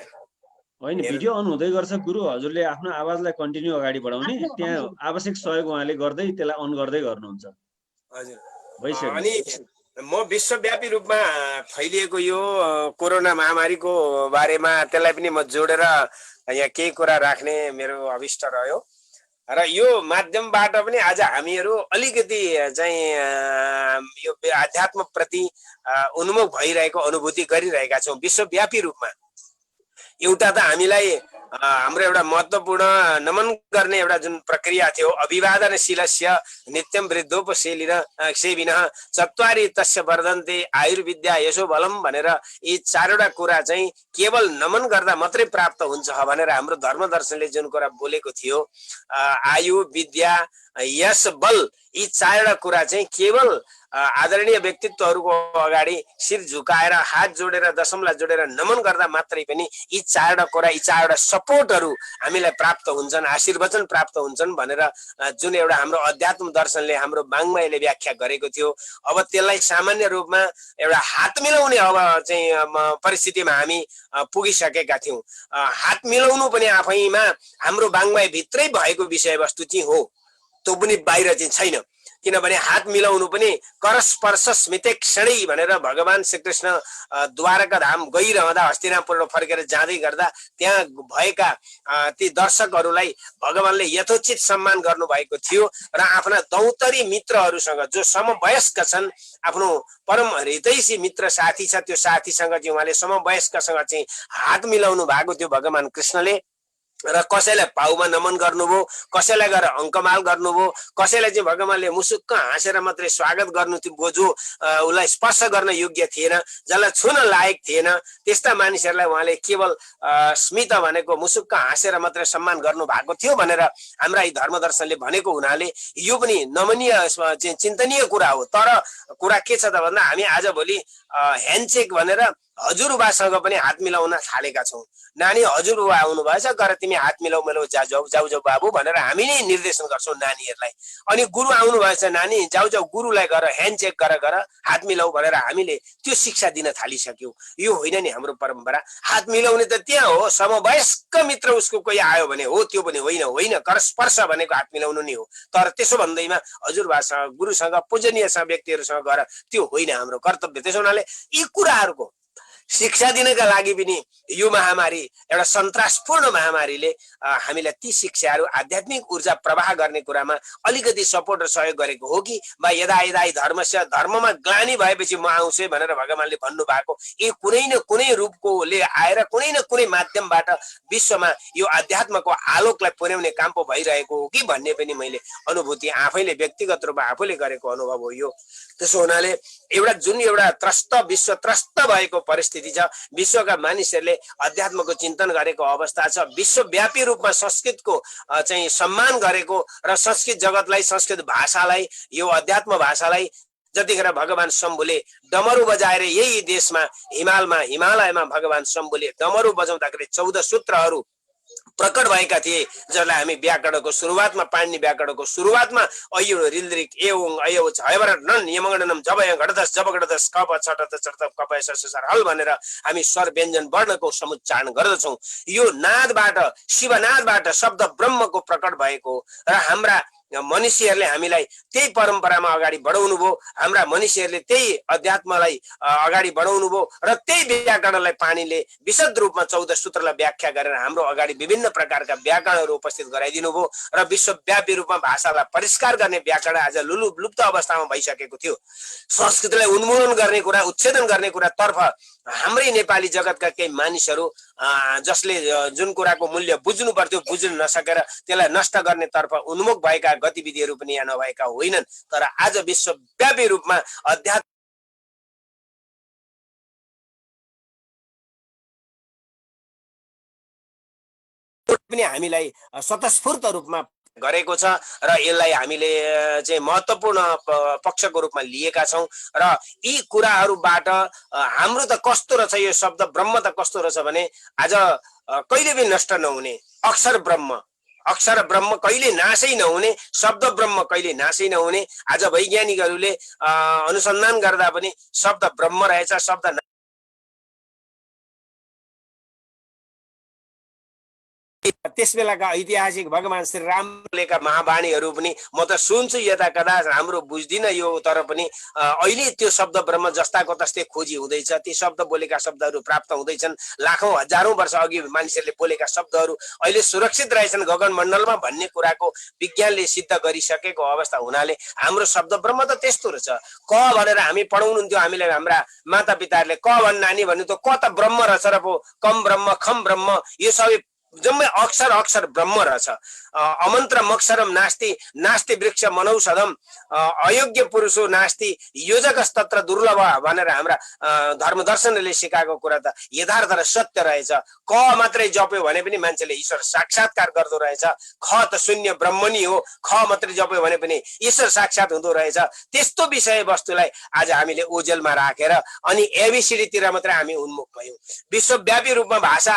होइन, भिडियो अन हुँदै गर्छ गुरु, हजुरले आफ्नो आवाजलाई कन्टिन्यू अगाडि बढाउने, त्यहाँ आवश्यक सहयोग उहाँले गर्दै त्यसलाई अन गर्दै गर्नुहुन्छ। हजुर भइसक्यो। अनि म विश्वव्यापी रूपमा फैलिएको यो कोरोना महामारीको बारेमा त्यसलाई पनि म जोडेर यहाँ केही कुरा राख्ने मेरो अभिष्ट रह्यो, र यो माध्यमबाट पनि आज हामीहरू अलिकति चाहिँ यो आध्यात्म प्रति उन्मुख भइरहेको अनुभूति गरिरहेका छौँ विश्वव्यापी रूपमा। एउटा त हामीलाई हाम्रो एउटा महत्त्वपूर्ण नमन गर्ने एउटा जुन प्रक्रिया थियो, अभिवादनशीलस्य नित्यं वृद्धोपसेविनः चत्वारि तस्य वर्धन्ते आयुर्विद्या यशो बलम भनेर यी चारवटा कुरा चाहिँ केवल नमन गर्दा मात्रै प्राप्त हुन्छ भनेर हाम्रो धर्म दर्शनले जुन कुरा बोलेको थियो, आयु विद्या यश बल, यी चारवटा कुरा चाहिँ केवल आदरणीय व्यक्तित्वहरूको अगाडि शिर झुकाएर हात जोडेर दशमलाई जोडेर नमन गर्दा मात्रै पनि यी चारवटा कुरा, यी चारवटा सपोर्टहरू हामीलाई प्राप्त हुन्छन्, आशीर्वचन प्राप्त हुन्छन् भनेर जुन एउटा हाम्रो अध्यात्म दर्शनले हाम्रो वाङ्मयले व्याख्या गरेको थियो। अब त्यसलाई सामान्य रूपमा एउटा हात मिलाउने अब चाहिँ परिस्थितिमा हामी पुगिसकेका थियौँ। हात मिलाउनु पनि आफैमा हाम्रो वाङ्मय भित्रै भएको विषयवस्तु चाहिँ हो, त्यो पनि बाहिर चाहिँ छैन। किनभने हात मिलाउनु पनि करस्पर्श स्मितेक्षणै भनेर भगवान श्रीकृष्ण द्वारका धाम गइरहँदा हस्तिनापुर फर्केर जाँदै गर्दा त्यहाँ भएका ती दर्शकहरूलाई भगवानले यथोचित सम्मान गर्नुभएको थियो र आफ्ना दौतरी मित्रहरूसँग जो समवयस्क छन्, आफ्नो परम हृदयसी मित्र साथी छ, त्यो साथीसँग चाहिँ उहाँले समवयस्कसँग चाहिँ हात मिलाउनु भएको थियो भगवान कृष्णले। र कसैलाई पाउमा नमन गर्नुभयो, कसैलाई गएर अङ्कमाल गर्नुभयो, कसैलाई चाहिँ भगवानले मुसुक्क हाँसेर मात्रै स्वागत गर्नु थियो, जो उसलाई स्पर्श गर्न योग्य थिएन, जसलाई छुन लायक थिएन, त्यस्ता मानिसहरूलाई उहाँले केवल स्मित भनेको मुसुक्क हाँसेर मात्रै सम्मान गर्नु भएको थियो भनेर हाम्रा यी धर्म दर्शनले भनेको हुनाले यो पनि नमनीय चाहिँ चिन्तनीय कुरा हो। तर कुरा के छ त भन्दा हामी आजभोलि ह्यान्डचेक भनेर हजुरबासँग पनि हात मिलाउन थालेका छौँ। नानी हजुरबा आउनु भएछ, गएर तिमी हात मिलाउ मिलाउ जाऊ जाऊ जाऊ बाबु भनेर हामी नै निर्देशन गर्छौँ नानीहरूलाई। अनि गुरु आउनु भएछ, नानी जाऊ जाऊ गुरुलाई गएर ह्यान्डचेक गर हात मिलाउ भनेर हामीले त्यो शिक्षा दिन थालिसक्यौँ। यो होइन नि हाम्रो परम्परा। हात मिलाउने त त्यहाँ हो, समवयस्क मित्र उसको कोही आयो भने हो, त्यो पनि होइन। करस्पर्श भनेको हात मिलाउनु नै हो। तर त्यसो भन्दैमा हजुरबासँग, गुरुसँग, पूजनीयसँग व्यक्तिहरूसँग गएर त्यो होइन हाम्रो कर्तव्य। त्यसो हुनाले यी कुराहरूको शिक्षा दिनका लागि पनि यो महामारी एउटा सन्तासपूर्ण महामारीले हामीलाई ती शिक्षाहरू आध्यात्मिक ऊर्जा प्रवाह गर्ने कुरामा अलिकति सपोर्ट र सहयोग गरेको हो कि बा यदा यदा धर्मस्य धर्ममा ग्लानी भएपछि म आउँछु भनेर भगवानले भन्नुभएको यी कुनै न कुनै रूपकोले आएर कुनै न कुनै माध्यमबाट विश्वमा यो अध्यात्मको आलोकलाई पुर्याउने काम पो भइरहेको हो कि भन्ने पनि मैले अनुभूति आफैले व्यक्तिगत रूपमा आफूले गरेको अनुभव हो यो। त्यसो हुनाले एउटा जुन एउटा त्रस्त विश्व त्रस्त भएको परिस्थिति स्थिति छ। विश्वका मानिसहरूले अध्यात्मको चिन्तन गरेको अवस्था छ। विश्वव्यापी रूपमा संस्कृतको चाहिँ सम्मान गरेको र संस्कृत जगतलाई, संस्कृत भाषालाई, यो अध्यात्म भाषालाई जतिखेर भगवान शम्भुले डमरू बजाएर यही देशमा हिमालयमा भगवान शम्भुले डमरू बजाउँदाखेरि 14 सूत्रहरू प्रकट भएका थिए, जसलाई हामी व्याकरणको सुरुवातमा, पाणिनि व्याकरणको सुरुवातमा अयुण रिल्द्रिक एवं अयौ छयवर नन यमगणनम जबय घटदस जब घटदस कप छटत चर्त कपय ससर हल भनेर हामी स्वर व्यञ्जन वर्णको समुच्चारण गर्दछौँ। यो नादबाट, शिवनादबाट शब्द ब्रह्मको प्रकट भएको र हाम्रा मनुष्यहरूले हामीलाई त्यही परम्परामा अगाडि बढाउनु भयो। हाम्रा मनुष्यहरूले त्यही अध्यात्मलाई अगाडि बढाउनु भयो र त्यही व्याकरणलाई पाणिनिले विशद रूपमा 14 सूत्रलाई व्याख्या गरेर हाम्रो अगाडि विभिन्न प्रकारका व्याकरणहरू उपस्थित गराइदिनु भयो र विश्वव्यापी रूपमा भाषालाई परिष्कार गर्ने व्याकरण आज लुप्त अवस्थामा भइसकेको थियो। संस्कृतिलाई उन्मूलन गर्ने कुरा, उच्छेदन गर्ने कुरातर्फ हाम्रै नेपाली जगतका केही मानिसहरू जसले जुन कुराको मूल्य बुझ्नु पर्थ्यो बुझ्न नसकेर त्यसलाई नष्ट गर्ने तर्फ उन्मुख भएका गतिविधिहरू पनि यहाँ नभएका होइनन्। तर आज विश्वव्यापी रूपमा अध्यात्म पनि हामीलाई स्वतस्फूर्त रूपमा गरेको छ र यसलाई हामीले चाहिँ महत्त्वपूर्ण पक्षको रूपमा लिएका छौँ र यी कुराहरूबाट हाम्रो त कस्तो रहेछ, यो शब्द ब्रह्म त कस्तो रहेछ भने आज कहिले पनि नष्ट नहुने अक्षर ब्रह्म कहिले नाशै नहुने, शब्द ब्रह्म कहिले नाशै नहुने। आज वैज्ञानिकहरूले अनुसन्धान गर्दा पनि शब्द ब्रह्म रहेछ, शब्द त्यस बेलाका ऐतिहासिक भगवान श्री रामलेका महावाणीहरू पनि म त सुन्छु यता कदा, हाम्रो बुझ्दिन यो, तर पनि अहिले त्यो शब्द ब्रह्म जस्ताको तस्तै खोजी हुँदैछ। ती शब्द बोलेका शब्दहरू प्राप्त हुँदैछन्। लाखौं हजारौं वर्ष अघि मानिसहरूले बोलेका शब्दहरू अहिले सुरक्षित रहेछन् गगन मण्डलमा भन्ने कुराको विज्ञानले सिद्ध गरिसकेको अवस्था हुनाले हाम्रो शब्द ब्रह्म त त्यस्तो रहेछ। क भनेर हामी पढाउनुहुन्थ्यो, हामीले हाम्रा माता पिताहरूले क भन् नानी भन्नु त क त ब्रह्म रहेछ र पो, कम ब्रह्म खम ब्रह्म, यो सबै जम्मै अक्षर ब्रह्म रहेछ। अमन्त्र मक्षरम नास्ति नास्ति वृक्ष मनौषधम अयोग्य पुरुषो नास्ति योजकस्तत्र दुर्लभ भनेर हाम्रा धर्म दर्शनले सिकाएको कुरा त यथार्थ र सत्य रहेछ। क मात्रै जप्यो भने पनि मान्छेले ईश्वर साक्षात्कार गर्दो रहेछ। ख त शून्य ब्रह्म नि हो, ख मात्रै जप्यो भने पनि ईश्वर साक्षात हुँदो रहेछ। त्यस्तो विषय वस्तुलाई आज हामीले ओझेलमा राखेर अनि एबिसिडीतिर मात्रै हामी उन्मुख भयौँ। विश्वव्यापी रूपमा भाषा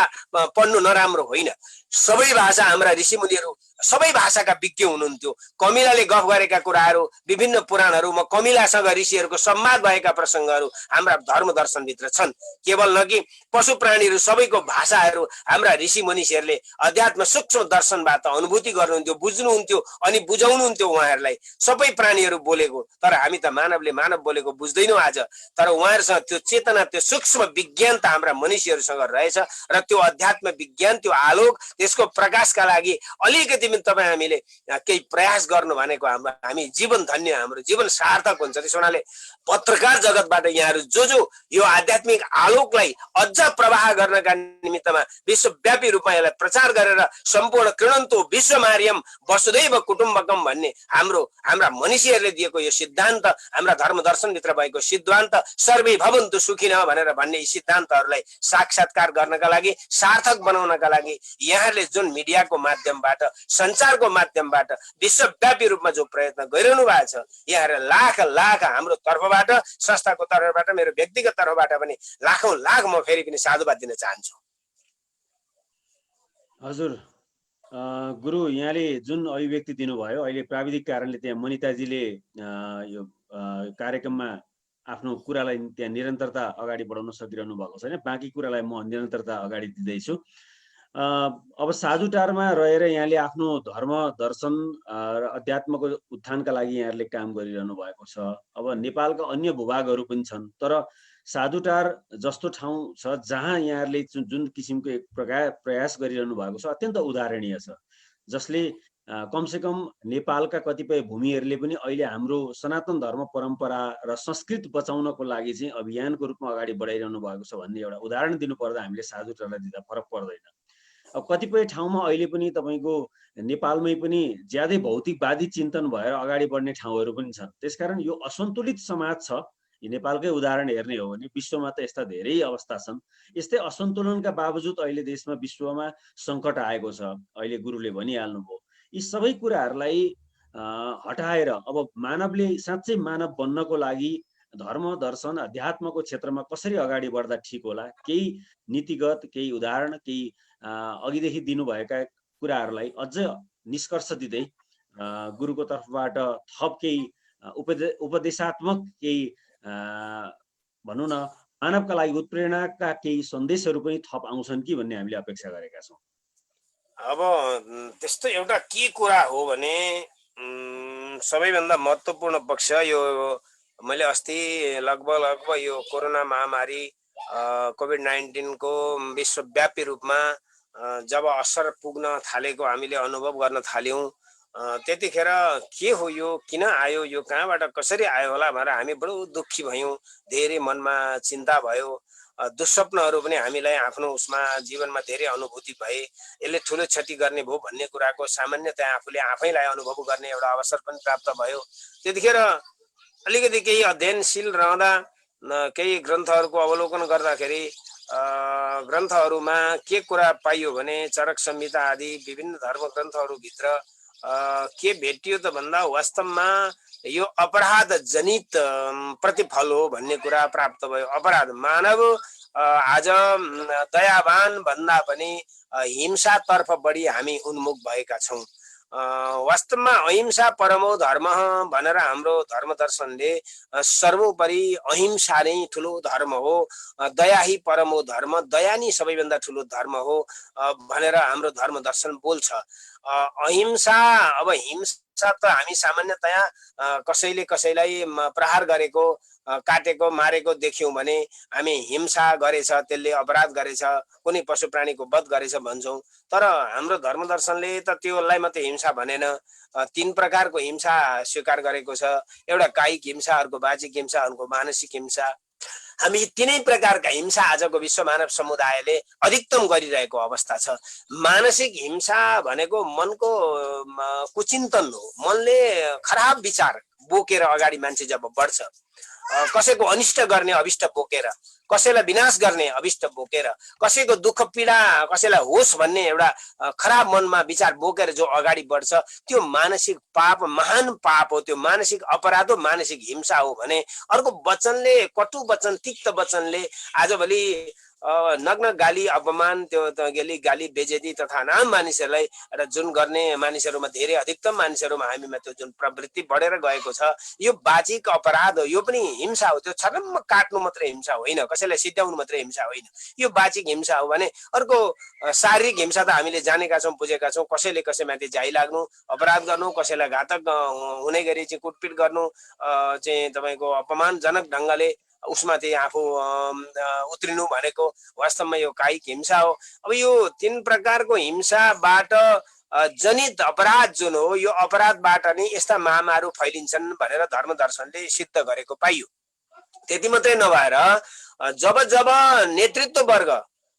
पढ्नु नराम्रो होइन। सबै भाषा हाम्रा ऋषिमुनिहरू सबै भाषाका विज्ञ हुनुहुन्थ्यो। कमिलाले गफ गरेका कुराहरू विभिन्न पुराणहरू, म कमिलासँग ऋषिहरूको संवाद भएका प्रसङ्गहरू हाम्रा धर्म दर्शनभित्र छन्। केवल न कि पशु प्राणीहरू सबैको भाषाहरू हाम्रा ऋषि मुनिषहरूले अध्यात्म सूक्ष्म दर्शनबाट अनुभूति गर्नुहुन्थ्यो, बुझ्नुहुन्थ्यो अनि बुझाउनुहुन्थ्यो उहाँहरूलाई। सबै प्राणीहरू बोलेको, तर हामी त मानवले मानव बोलेको बुझ्दैनौँ आज। तर उहाँहरूसँग त्यो चेतना, त्यो सूक्ष्म विज्ञान त हाम्रा मनुष्यहरूसँग रहेछ र त्यो अध्यात्म विज्ञान, त्यो आलोक, त्यसको प्रकाशका लागि अलिकति तपाईँ हामीले केही प्रयास गर्नु भनेको हामी जीवन धन्य, हाम्रो जीवन सार्थक हुन्छ। त्यसो हुनाले पत्रकार जगतबाट यहाँहरू जो यो आध्यात्मिक आलोकलाई अझ प्रवाह गर्नका निमित्तमा विश्वव्यापी रूपमा यसलाई प्रचार गरेर सम्पूर्ण कृणन्तु विश्वमार्यम वसुदैव कुटुम्बकम भन्ने हाम्रा मनुष्यहरूले दिएको यो सिद्धान्त, हाम्रा धर्म दर्शनभित्र भएको सिद्धान्त सर्वे भवन्तु सुखिनः भनेर भन्ने यी सिद्धान्तहरूलाई साक्षात्कार गर्नका लागि, सार्थक बनाउनका लागि यहाँहरूले जुन मिडियाको माध्यमबाट, सञ्चारको माध्यमबाट विश्वव्यापी रूपमा जो प्रयत्न गरिरहनु भएको छ, यहाँहरू लाख लाख हाम्रो तर्फबाट, संस्थाको तर्फबाट, मेरो व्यक्तिगत तर्फबाट पनि लाखौं लाख म फेरि पनि साधुवाद दिन चाहन्छु। हजुर गुरु, यहाँले जुन अभिव्यक्ति दिनुभयो, अहिले प्राविधिक कारणले त्यहाँ मनिताजीले यो कार्यक्रममा आफ्नो कुरालाई त्यहाँ निरन्तरता अगाडि बढाउन सकिरहनु भएको छैन। बाँकी कुरालाई म निरन्तरता अगाडि दिँदैछु। अब साधुटारमा रहेर यहाँले आफ्नो धर्म दर्शन र अध्यात्मको उत्थानका लागि यहाँहरूले काम गरिरहनु भएको छ। अब नेपालका अन्य भूभागहरू पनि छन्, तर साधुटार जस्तो ठाउँ छ जहाँ यहाँहरूले जुन किसिमको एक प्रयास गरिरहनु भएको छ अत्यन्त उदाहरणीय छ, जसले कमसेकम नेपालका कतिपय भूमिहरूले पनि अहिले हाम्रो सनातन धर्म परम्परा र संस्कृत बचाउनको लागि चाहिँ अभियानको रूपमा अगाडि बढाइरहनु भएको छ भन्ने एउटा उदाहरण दिनुपर्दा हामीले साधुटारलाई दिँदा फरक पर्दैन। अब कतिपय ठाउँमा अहिले पनि तपाईँको नेपालमै पनि ज्यादै भौतिकवादी चिन्तन भएर अगाडि बढ्ने ठाउँहरू पनि छन्। त्यसकारण यो असन्तुलित समाज छ, नेपालकै उदाहरण हेर्ने हो भने विश्वमा त यस्ता धेरै अवस्था छन्। यस्तै असन्तुलनका बावजुद अहिले देशमा विश्वमा सङ्कट आएको छ। अहिले गुरुले भनिहाल्नुभयो, यी सबै कुराहरूलाई हटाएर अब मानवले साँच्चै मानव बन्नको लागि धर्म दर्शन अध्यात्मको क्षेत्रमा कसरी अगाडि बढ्दा ठिक होला, केही नीतिगत, केही उदाहरण, केही अघिदेखि दिनुभएका कुराहरूलाई अझ निष्कर्ष दिँदै गुरुको तर्फबाट थप केही उपदेशात्मक केही भनौँ न मानवका लागि उत्प्रेरणाका केही सन्देशहरू पनि थप आउँछन् कि भन्ने हामीले अपेक्षा गरेका छौँ। अब त्यस्तो एउटा के कुरा हो भने सबैभन्दा महत्त्वपूर्ण पक्ष यो मैले अस्ति लगभग यो कोरोना महामारी कोभिड-19 को विश्वव्यापी रूपमा जब असर पुग्न थालेको हामीले अनुभव गर्न थाल्यौँ, त्यतिखेर के हो यो, किन आयो, यो कहाँबाट कसरी आयो होला भनेर हामी बडो दुःखी भयौँ। धेरै मनमा चिन्ता भयो। दुःस्वप्नहरू पनि हामीलाई आफ्नो उसमा जीवनमा धेरै अनुभूति भए। यसले ठुलो क्षति गर्ने भयो भन्ने कुराको सामान्यतया आफूले आफैलाई अनुभव गर्ने एउटा अवसर पनि प्राप्त भयो। त्यतिखेर अलिकति केही अध्ययनशील रहँदा केही ग्रन्थहरूको अवलोकन गर्दाखेरि ग्रन्थहरूमा के कुरा पाइयो भने चरक संहिता आदि विभिन्न धर्म ग्रन्थहरूभित्र के भेटियो त भन्दा वास्तवमा यो अपराध जनित प्रतिफल हो भन्ने कुरा प्राप्त भयो। अपराध मानव आज दयावान भन्दा पनि हिंसातर्फ बढी हामी उन्मुख भएका छौँ। वास्तवमा अहिंसा परमो धर्म भनेर हाम्रो धर्म दर्शनले सर्वोपरि अहिंसा नै ठुलो धर्म हो, दया ही परमो धर्म, दया नै सबैभन्दा ठुलो धर्म हो भनेर हाम्रो धर्म दर्शन बोल्छ। अहिंसा, अब हिंसा त हामी सामान्यतया कसैले कसैलाई प्रहार गरेको, काटेको, मारेको देख्यौँ भने हामी हिंसा गरेछ, त्यसले अपराध गरेछ, कुनै पशु प्राणीको वध गरेछ भन्छौँ। तर हाम्रो धर्म दर्शनले त त्योलाई मात्रै हिंसा भनेन, तीन प्रकारको हिंसा स्वीकार गरेको छ। एउटा कायिक हिंसा, अर्को वाचिक हिंसा, अर्को मानसिक हिंसा। हामी तीनै प्रकारका हिंसा आजको विश्व मानव समुदायले अधिकतम गरिरहेको अवस्था छ। मानसिक हिंसा भनेको मनको कुचिन्तन हो। मनले खराब विचार बोकेर अगाडि मान्छे जब बढ्छ, कसैको अनिष्ट गर्ने अभिष्ट बोकेर, कसैलाई विनाश गर्ने अभिष्ट बोकेर, कसैको दुःख पीडा कसैलाई होस् भन्ने एउटा खराब मनमा विचार बोकेर जो अगाडि बढ्छ, त्यो मानसिक पाप, महान पाप हो। त्यो मानसिक अपराध हो, मानसिक हिंसा हो भने अर्को वचनले, कटु वचन, तिक्त वचनले आजभोलि नग्न गाली, अपमान, त्यो गाली बेजेदी तथा नाम मानिसहरूलाई र जुन गर्ने मानिसहरूमा धेरै अधिकतम मानिसहरूमा हामीमा त्यो जुन प्रवृत्ति बढेर गएको छ, यो वाचिक अपराध हो। यो पनि हिंसा हो। त्यो छर्लम्म काट्नु मात्रै हिंसा होइन, कसैलाई सिद्ध्याउनु मात्रै हिंसा होइन, यो वाचिक हिंसा हो भने अर्को शारीरिक हिंसा त हामीले जानेका छौँ, बुझेका छौँ। कसैले कसैमाथि जाई लाग्नु, अपराध गर्नु, कसैलाई घातक हुने गरी चाहिँ कुटपिट गर्नु, चाहिँ तपाईँको अपमानजनक ढङ्गले उसमाथि आफू उत्रिनु भनेको वास्तवमा यो कायिक हिंसा हो। अब यो तीन प्रकारको हिंसाबाट जनित अपराध जुन हो, यो अपराधबाट नै यस्ता महामारी फैलिन्छन् भनेर धर्म दर्शनले सिद्ध गरेको पाइयो। त्यति मात्रै नभएर जब जब नेतृत्व वर्ग,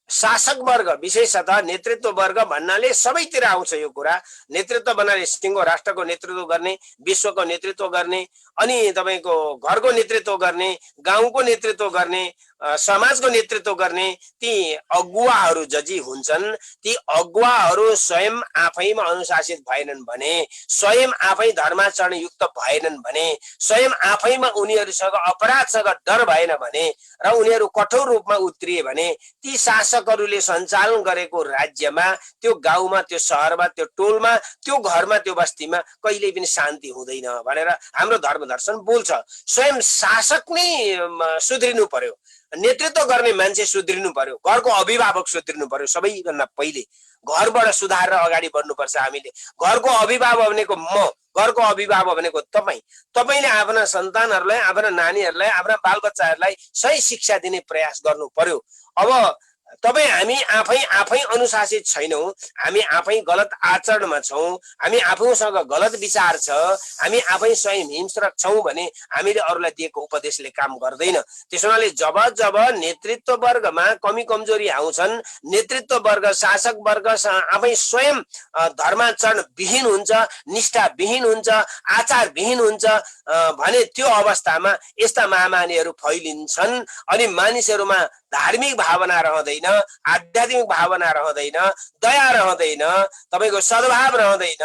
शासक वर्ग, विशेषतः नेतृत्व वर्ग भन्नाले सबैतिर आउँछ यो कुरा। नेतृत्व भन्नाले सिङ्गो राष्ट्रको नेतृत्व गर्ने, विश्वको नेतृत्व गर्ने, अनि तपाईँको घरको नेतृत्व गर्ने, गाउँको नेतृत्व गर्ने, समाजको नेतृत्व गर्ने ती अगुवाहरू जजी हुन्छन्, ती अगुवाहरू स्वयं आफैमा अनुशासित भएनन् भने, स्वयं आफै धर्माचरण युक्त भएनन् भने, स्वयं आफैमा उनीहरूसँग अपराधसँग डर भएन भने र उनीहरू कठोर रूपमा उत्रिए भने ती शासकहरूले सञ्चालन गरेको राज्यमा, त्यो गाउँमा, त्यो सहरमा, त्यो टोलमा, त्यो घरमा, त्यो बस्तीमा कहिल्यै पनि शान्ति हुँदैन भनेर हाम्रो धर्म दर्शन बोल्छ। स्वयं शासक नै सुध्रिनु पर्यो, नेतृत्व गर्ने मान्छे सुध्रिनु पर्यो, घरको अभिभावक सुध्रिनु पर्यो। सबैभन्दा पहिले घरबाट सुधारेर अगाडि बढ्नुपर्छ हामीले। घरको अभिभावक भनेको म, घरको अभिभावक भनेको तपाईँ। तपाईँले आफ्ना सन्तानहरूलाई, आफ्ना नानीहरूलाई, आफ्ना बालबच्चाहरूलाई सही शिक्षा दिने प्रयास गर्नु पर्यो। अब तपाईँ हामी आफै अनुशासित छैनौँ, हामी आफै गलत आचरणमा छौँ, हामी आफूसँग गलत विचार छ, हामी आफै स्वयं हिंस्रक छौँ भने हामीले अरूलाई दिएको उपदेशले काम गर्दैन। त्यसो हुनाले जब जब नेतृत्व वर्गमा कमी कमजोरी आउँछन्, नेतृत्व वर्ग शासक वर्ग आफै स्वयं धर्माचरण विहीन हुन्छ, निष्ठा विहीन हुन्छ, आचार विहीन हुन्छ भने त्यो अवस्थामा यस्ता महामारीहरू फैलिन्छन् अनि मानिसहरूमा धार्मिक भावना रहँदैन, आध्यात्मिक भावना रहँदैन, दया रहँदैन, तपाईँको सद्भाव रहँदैन,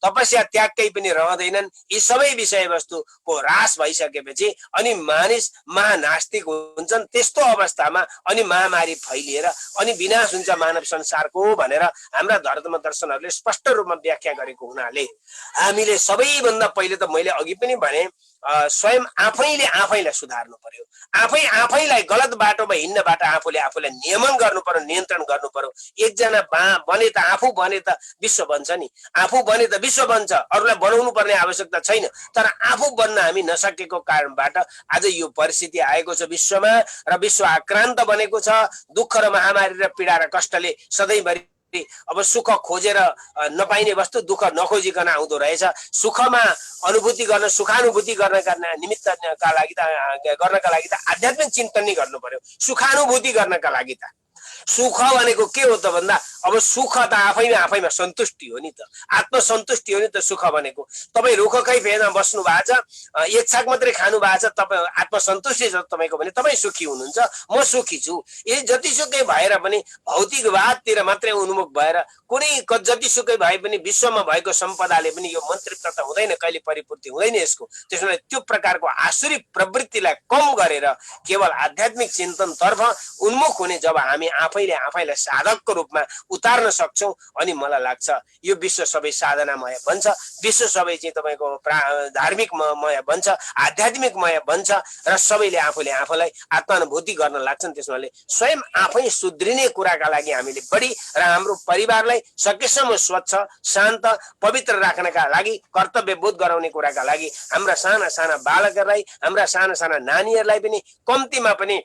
तपस्या त्यागकै पनि रहँदैनन्। यी सबै विषयवस्तुको ह्रास भइसकेपछि अनि मानिस महानास्तिक हुन्छन्। त्यस्तो अवस्थामा अनि महामारी फैलिएर अनि विनाश हुन्छ मानव संसारको भनेर हाम्रा धर्म दर्शनहरूले स्पष्ट रूपमा व्याख्या गरेको हुनाले हामीले सबैभन्दा पहिले त मैले अघि पनि भने स्वयं आफैले आफैलाई सुधार्नु पर्यो। आफैलाई गलत बाटोमा हिँड्नबाट आफूलाई नियमन गर्नु पर्यो, नियन्त्रण गर्नु पर्यो। एकजना बने त आफू बने त विश्व बन्छ नि, आफू बने त विश्व बन्छ, अरूलाई बनाउनु पर्ने आवश्यकता छैन। तर आफू बन्न हामी नसकेको कारणबाट आज यो परिस्थिति आएको छ विश्वमा र विश्व आक्रान्त बनेको छ। दुःख र महामारी र पीडा र कष्टले सधैँभरि अब सुख खोजेर नपाइने वस्तु दुःख नखोजिकन आउँदो रहेछ। सुखमा अनुभूति गर्न, सुखानुभूति गर्नका लागि त आध्यात्मिक चिन्तन नै गर्नु पर्यो। सुखानुभूति गर्नका लागि त सुख भनेको के हो त भन्दा अब सुख त आफैमा सन्तुष्टि हो नि त, आत्मसन्तुष्टि हो नि त सुख भनेको। तपाईँ रुखकै फेदमा बस्नु भएको छ, एक छाक मात्रै खानु भएको छ, तपाईँ आत्मसन्तुष्टि छ तपाईँको भने तपाईँ सुखी हुनुहुन्छ, म सुखी छु। यही जतिसुकै भएर पनि भौतिकवादतिर मात्रै उन्मुख भएर कुनै जतिसुकै भए पनि विश्वमा भएको सम्पदाले पनि यो मन्त्रित्व त हुँदैन, कहिले परिपूर्ति हुँदैन यसको। त्यसैले त्यो प्रकारको आसुरी प्रवृत्तिलाई कम गरेर केवल आध्यात्मिक चिन्तनतर्फ उन्मुख हुने जब हामी आफैलाई साधकको रूपमा उतार्न सक्छौँ अनि मलाई लाग्छ यो विश्व सबै साधनामय बन्छ, विश्व सबै चाहिँ तपाईँको धार्मिकमय बन्छ, आध्यात्मिकमय बन्छ र सबैले आफूलाई आत्मानुभूति गर्न लाग्छन्। त्यसमाले स्वयं आफै सुध्रिने कुराका लागि हामीले बढी र हाम्रो परिवारलाई सकेसम्म स्वच्छ, शान्त, पवित्र राख्नका लागि, कर्तव्यबोध गराउने कुराका लागि हाम्रा साना साना बालकहरूलाई, हाम्रा साना साना नानीहरूलाई पनि कम्तीमा पनि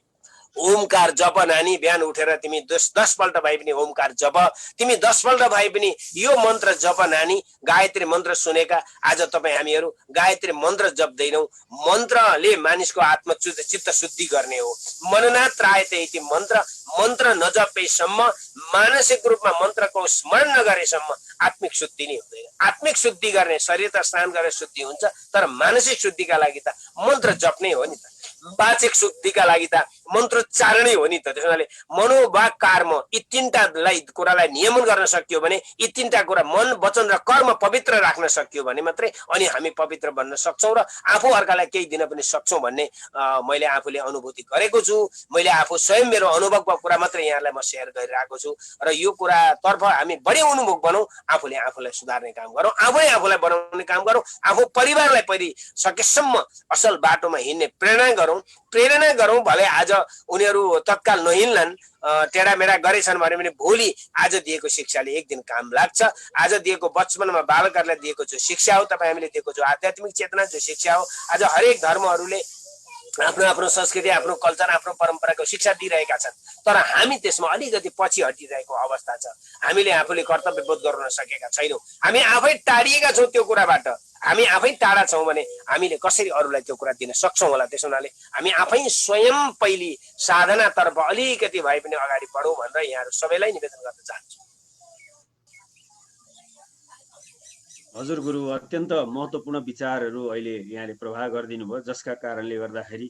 ओमकार जप नानी, बिहान उठेर तिमी 10 पल्ट भए पनि ओमकार जप, तिमी 10 पल्ट भए पनि यो मन्त्र जप नानी। गायत्री मन्त्र सुनेका आज तपाईँ हामीहरू गायत्री मन्त्र जप्दैनौ। मन्त्रले मानिसको चित्त शुद्धि गर्ने हो। मननाथ त्रायते इति मन्त्र नजपेसम्म, मानसिक रूपमा मन्त्रको स्मरण नगरेसम्म आत्मिक शुद्धि नै हुँदैन। आत्मिक शुद्धि गर्ने, शरीर त स्नान गरेर शुद्धि हुन्छ, तर मानसिक शुद्धिका लागि त मन्त्र जप्नै हो नि त। वाचिक शुद्धिका लागि त मन्त्रोच्चारणै हो नि त। त्यसैले मनोवाक कर्म यी तीनटालाई कुरालाई नियमन गर्न सकियो भने, यी तीनटा कुरा मन, वचन र कर्म पवित्र राख्न सकियो भने मात्रै अनि हामी पवित्र बन्न सक्छौँ र आफू अर्कालाई केही दिन पनि सक्छौँ भन्ने मैले आफूले अनुभूति गरेको छु। मैले आफू स्वयं मेरो अनुभवको कुरा मात्रै यहाँलाई म सेयर गरिरहेको छु र यो कुरातर्फ हामी बढी उन्मुख बनौँ, आफूलाई सुधार्ने काम गरौँ, आफूलाई बनाउने काम गरौँ, आफू परिवारलाई परि सकेसम्म असल बाटोमा हिँड्ने प्रेरणा गरौँ। भले आज उनीहरू तत्काल नहिँड्लान्, टेढामेढा गरेछन् भने पनि भोलि आज दिएको शिक्षाले एक दिन काम लाग्छ। आज दिएको बचपनमा बालकहरूलाई दिएको जो शिक्षा हो, तपाईँ हामीले दिएको जो आध्यात्मिक चेतना जो शिक्षा हो, आज हरेक धर्महरूले आफ्नो संस्कृति, आफ्नो कल्चर, आफ्नो परम्पराको शिक्षा दिइरहेका छन्। तर हामी त्यसमा अलिकति पछि हटिरहेको अवस्था छ। हामीले आफूले कर्तव्यबोध गर्न सकेका छैनौँ। हामी आफै टाढिएका छौँ त्यो कुराबाट। हामी आफै टाढा छौँ भने हामीले कसरी अरूलाई त्यो कुरा दिन सक्छौँ होला। त्यसो हुनाले हामी आफै स्वयं पहिले साधनातर्फ अलिकति भए पनि अगाडि बढौँ भनेर यहाँहरू सबैलाई निवेदन गर्न चाहन्छु। हजुर गुरु, अत्यन्त महत्त्वपूर्ण विचारहरू अहिले यहाँले प्रवाह गरिदिनु भयो, जसका कारणले गर्दाखेरि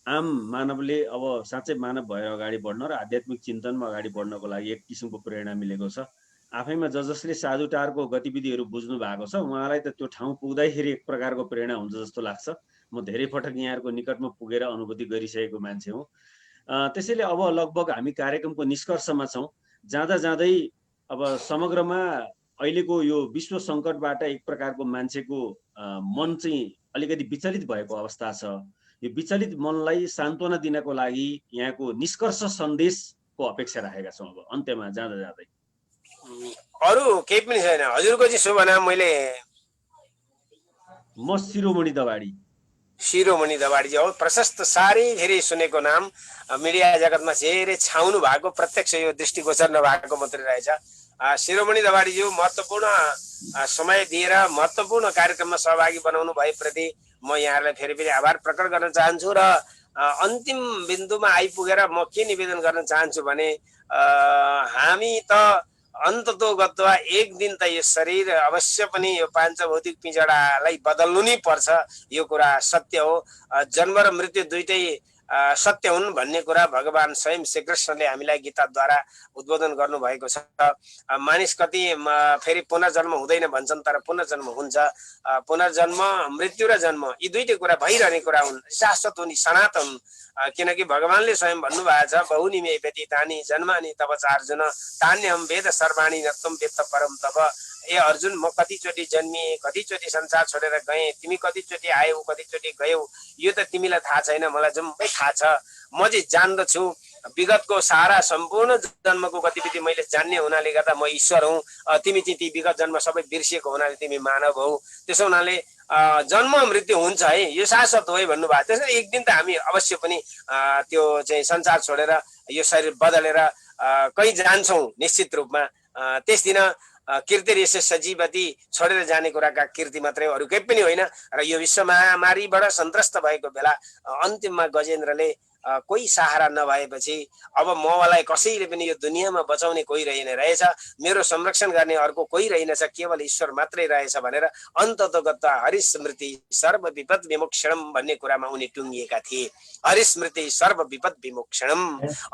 आम मानवले अब साँच्चै मानव भएर अगाडि बढ्न र आध्यात्मिक चिन्तनमा अगाडि बढ्नको लागि एक किसिमको प्रेरणा मिलेको छ। आफैमा जसले साधुटारको गतिविधिहरू बुझ्नु भएको छ उहाँलाई त त्यो ठाउँ पुग्दाखेरि एक प्रकारको प्रेरणा हुन्छ जस्तो लाग्छ। म धेरै पटक यहाँहरूको निकटमा पुगेर अनुभूति गरिसकेको मान्छे हुँ। त्यसैले अब लगभग हामी कार्यक्रमको निष्कर्षमा छौँ। जाँदै अब समग्रमा अहिलेको यो विश्व सङ्कटबाट एक प्रकारको मान्छेको मन चाहिँ अलिकति विचलित भएको अवस्था छ। यो विचलित मनलाई सान्त्वना दिनको लागि यहाँको निष्कर्ष सन्देशको अपेक्षा राखेका छौँ। अब अन्त्यमा जाँदै अरू केही पनि छैन। हजुरको चाहिँ शुभ नाम? म शिरोमणि दवाडी। शिरोमणि दवाडीजी हो। प्रशस्त साह्रै धेरै सुनेको नाम, मिडिया जगतमा धेरै छाउनु भएको, प्रत्यक्ष यो दृष्टिगोचर नभएको मात्रै रहेछ। शिरोमणि दवाडीज्यू महत्त्वपूर्ण समय दिएर महत्त्वपूर्ण कार्यक्रममा सहभागी बनाउनु भएप्रति म यहाँहरूलाई फेरि फेरि आभार प्रकट गर्न चाहन्छु। र अन्तिम बिन्दुमा आइपुगेर म के निवेदन गर्न चाहन्छु भने हामी त अन्ततोगत्वा एक दिन त यो शरीर अवश्य पनि यो पाञ्चभौतिक पिँजडालाई बदल्नु नै पर्छ। यो कुरा सत्य हो। जन्म र मृत्यु दुइटै सत्य हुन् भन्ने कुरा भगवान स्वयं श्रीकृष्णले हामीलाई गीताद्वारा उद्बोधन गर्नुभएको छ। मानिस कति फेरि पुनर्जन्म हुँदैन भन्छन्, तर पुनर्जन्म हुन्छ। पुनर्जन्म, मृत्यु र जन्म यी दुइटै कुरा भइरहने कुरा हुन्, शाश्वत हुन्, सनातन हुन्। किनकि भगवानले स्वयं भन्नुभएको छ, बहुनि मे व्यतीतानि जन्मानि तव चार्जुन तान्यहं वेद सर्वाणि न त्वं वेत्त परम तव। ए अर्जुन, म कतिचोटि जन्मिएँ, कतिचोटि संसार छोडेर गएँ, तिमी कतिचोटि आयौ, कतिचोटि गयौ, यो त तिमीलाई थाहा छैन, मलाई जम्मै थाहा छ। म चाहिँ जान्दछु। विगतको सारा सम्पूर्ण जन्मको गतिविधि मैले जान्ने हुनाले गर्दा म ईश्वर हुँ। तिमी चाहिँ ती विगत जन्म सबै बिर्सिएको हुनाले तिमी मानव हौ। त्यसो हुनाले जन्म मृत्यु हुन्छ है, यो शाश्वत हो है भन्नुभएको। त्यसैले एक दिन त हामी अवश्य पनि त्यो चाहिँ संसार छोडेर यो शरीर बदलेर कहीँ जान्छौँ निश्चित रूपमा। त्यस दिन कीर्ति रेश सजीवती छोडेर जाने कुराका कीर्ति मात्रै, अरू केही पनि होइन। र यो विश्व महामारीबाट सन्त्रस्त भएको बेला अन्तिममा गजेन्द्रले कोही सहारा नभएपछि अब मलाई कसैले पनि यो दुनियाँमा बचाउने कोही रहेन रहेछ, मेरो संरक्षण गर्ने अर्को कोही रहेनछ, केवल ईश्वर मात्रै रहेछ भनेर अन्ततोगत्वा हरिस्मृति सर्व विपद विमोक्षणम भन्ने कुरामा उनी टुङ्गिएका थिए। हरिस्मृति सर्व विपद विमोक्षणम,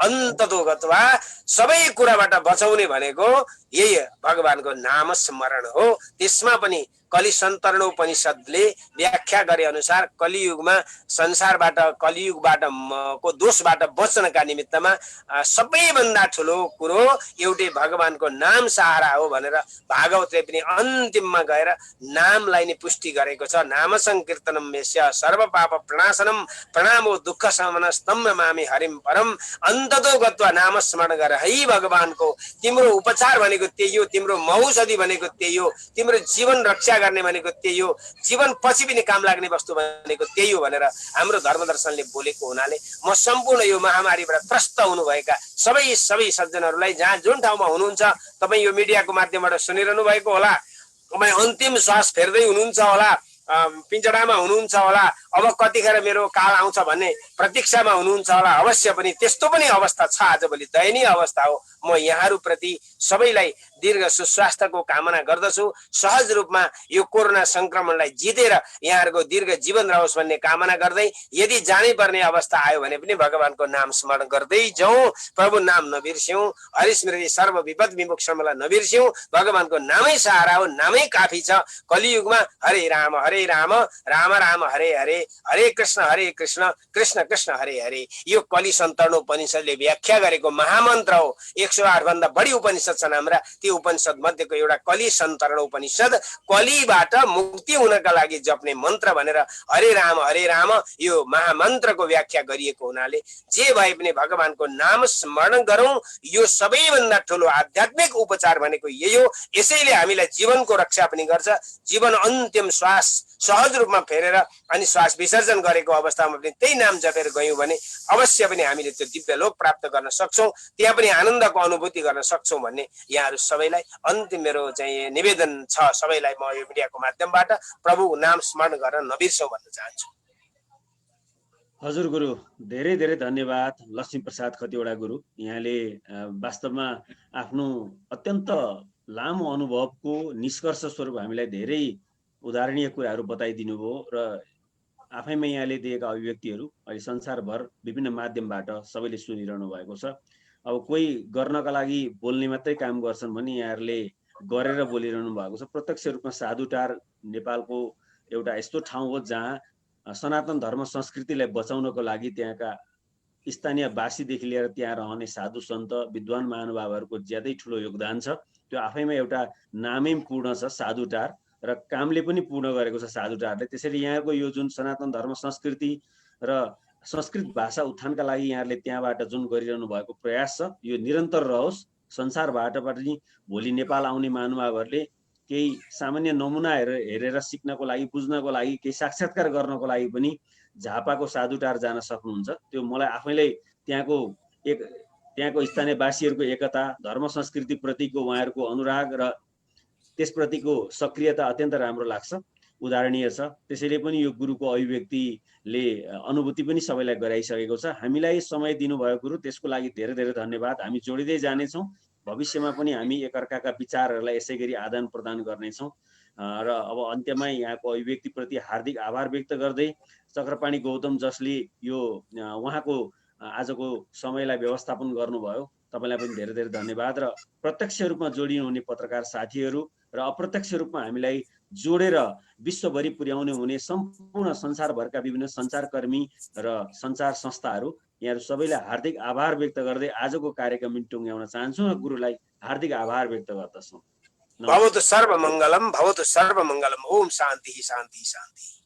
अन्ततोगत्वा सबै कुराबाट बचाउने भनेको यही भगवानको नाम स्मरण हो। त्यसमा पनि कलि सन्तरणोपनिषदले व्याख्या गरे अनुसार कलियुगमा संसारबाट, कलियुगबाट को दोषबाट बच्नका निमित्तमा सबैभन्दा ठुलो कुरो एउटै भगवानको नाम सहारा हो भनेर भागवतले पनि अन्तिममा गएर नामलाई नै पुष्टि गरेको छ। नाम संकीर्तनम मेष्य सर्व पाप प्रणाशनम प्रणामो दुःख शमन स्तम्भ मामि हरिम परम। अन्ततोगत्वा नाम स्मरण गर है भगवानको। तिम्रो उपचार भनेको त्यही हो, तिम्रो औषधि भनेको त्यही हो, तिम्रो जीवन रक्षा गर्ने भनेको त्यही हो, जीवन पछि पनि काम लाग्ने वस्तु भनेको त्यही हो भनेर हाम्रो धर्मदर्शनले बोलेको हुनाले म सम्पूर्ण यो महामारीबाट त्रस्त हुनुभएका सबै सज्जनहरूलाई जहाँ जुन ठाउँमा हुनुहुन्छ, तपाईँ यो मिडियाको माध्यमबाट सुनिरहनु भएको होला, तपाईँ अन्तिम श्वास फेर्दै हुनुहुन्छ होला, पिंजडामा हुनुहुन्छ होला, अब कतिखेर मेरो काल आउँछ भन्ने प्रतीक्षामा हुनुहुन्छ होला। अवश्य पनि त्यस्तो पनि अवस्था छ, आजभोलि दयनीय अवस्था हो। म यहाँहरूप्रति सबैलाई दीर्घ सुस्वास्थ्यको कामना गर्दछु। सहज रूपमा यो कोरोना संक्रमणलाई जितेर यहाँहरूको दीर्घ जीवन रहोस् भन्ने कामना गर्दै, यदि जानै पर्ने अवस्था आयो भने पनि भगवानको नाम स्मरण गर्दै जाउँ, प्रभु नाम नबिर्स्यौँ, हरिस्मृति सर्व विपद विमोक्षणलाई नबिर्स्यौँ। भगवानको नामै सहारा हो, नामै काफी छ। कलियुगमा हरे राम राम राम हरे हरे, हरे कृष्ण कृष्ण कृष्ण हरे हरे, यो कलि सन्तरणोपनिषदले व्याख्या गरेको महामन्त्र हो। 108 भन्दा बढी उपनिषद छन् हाम्रा, ती उपनिषद मध्येको एउटा कलि सन्तरण उपनिषद, कलिबाट मुक्ति हुनका लागि जप्ने मन्त्र भनेर हरे राम यो महामन्त्रको व्याख्या गरिएको हुनाले जे भए पनि भगवानको नाम स्मरण गरौँ। यो सबैभन्दा ठुलो आध्यात्मिक उपचार भनेको यही हो। यसैले हामीलाई जीवनको रक्षा पनि गर्छ। जीवन अन्तिम श्वास सहज रूपमा फेरेर अनि श्वास विसर्जन गरेको अवस्थामा पनि त्यही नाम जपेर गयौँ भने अवश्य पनि हामीले त्यो दिव्य लोक प्राप्त गर्न सक्छौँ, त्यहाँ पनि आनन्दको अनुभूति गर्न सक्छौँ भन्ने यहाँहरू सबैलाई अन्तिम मेरो चाहिँ निवेदन छ। सबैलाई म यो मिडियाको माध्यमबाट प्रभु नाम स्मरण गर्न नबिर्सौँ भन्न चाहन्छु। हजुर गुरु, धेरै धेरै धन्यवाद। लक्ष्मी प्रसाद खतिवडा गुरु, यहाँले वास्तवमा आफ्नो अत्यन्त लामो अनुभवको निष्कर्ष स्वरूप हामीलाई धेरै उदाहरणीय कुराहरू बताइदिनु भयो र आफैमा यहाँले दिएका अभिव्यक्तिहरू अहिले संसारभर विभिन्न माध्यमबाट सबैले सुनिरहनु भएको छ। अब कोही गर्नका लागि बोल्ने मात्रै काम गर्छन् भने यहाँहरूले गरेर बोलिरहनु भएको छ। प्रत्यक्ष रूपमा साधुटार नेपालको एउटा यस्तो ठाउँ हो जहाँ सनातन धर्म संस्कृतिलाई बचाउनको लागि त्यहाँका स्थानीय वासीदेखि लिएर त्यहाँ रहने साधु सन्त विद्वान महानुभावहरूको ज्यादै ठुलो योगदान छ। त्यो आफैमा एउटा नामै पूर्ण छ साधुटार, र कामले पनि पूर्ण गरेको छ साधुटारले। त्यसैले यहाँको यो जुन सनातन धर्म संस्कृति र संस्कृत भाषा उत्थानका लागि यहाँहरूले त्यहाँबाट जुन गरिरहनु भएको प्रयास छ, यो निरन्तर रहोस्। संसारबाट पनि भोलि नेपाल आउने महानुभावहरूले केही सामान्य नमुना हेरेर सिक्नको लागि, बुझ्नको लागि, केही साक्षात्कार गर्नको लागि पनि झापाको साधुटार जान सक्नुहुन्छ। त्यो मलाई आफैलाई त्यहाँको स्थानीयवासीहरूको एकता, धर्म संस्कृति प्रतिको उहाँहरूको अनुराग र त्यसप्रतिको सक्रियता अत्यन्त राम्रो लाग्छ, उदाहरणीय छ। त्यसैले पनि यो गुरुको अभिव्यक्तिले अनुभूति पनि सबैलाई गराइसकेको छ। हामीलाई समय दिनुभयो गुरु, त्यसको लागि धेरै धेरै धन्यवाद। हामी जोडिँदै जानेछौँ, भविष्यमा पनि हामी एकअर्काका विचारहरूलाई यसै गरी आदान प्रदान गर्नेछौँ। र अब अन्त्यमा यहाँको अभिव्यक्तिप्रति हार्दिक आभार व्यक्त गर्दै चक्रपाणी गौतम जसले यो उहाँको आजको समयलाई व्यवस्थापन गर्नुभयो, तपाईँलाई पनि धेरै धेरै धन्यवाद। र प्रत्यक्ष रूपमा जोडिनुहुने पत्रकार साथीहरू र अप्रत्यक्ष रूपमा हामीलाई जोडेर विश्वभरि पुर्याउने हुने सम्पूर्ण संसारभरका विभिन्न सञ्चारकर्मी र सञ्चार संस्थाहरू, यहाँहरू सबैलाई हार्दिक आभार व्यक्त गर्दै आजको कार्यक्रम टुङ्ग्याउन चाहन्छु र गुरुलाई हार्दिक आभार व्यक्त गर्दछु। भवतु सर्वमङ्गलम, भवतु सर्वमङ्गलम। ओम शान्ति शान्ति शान्ति।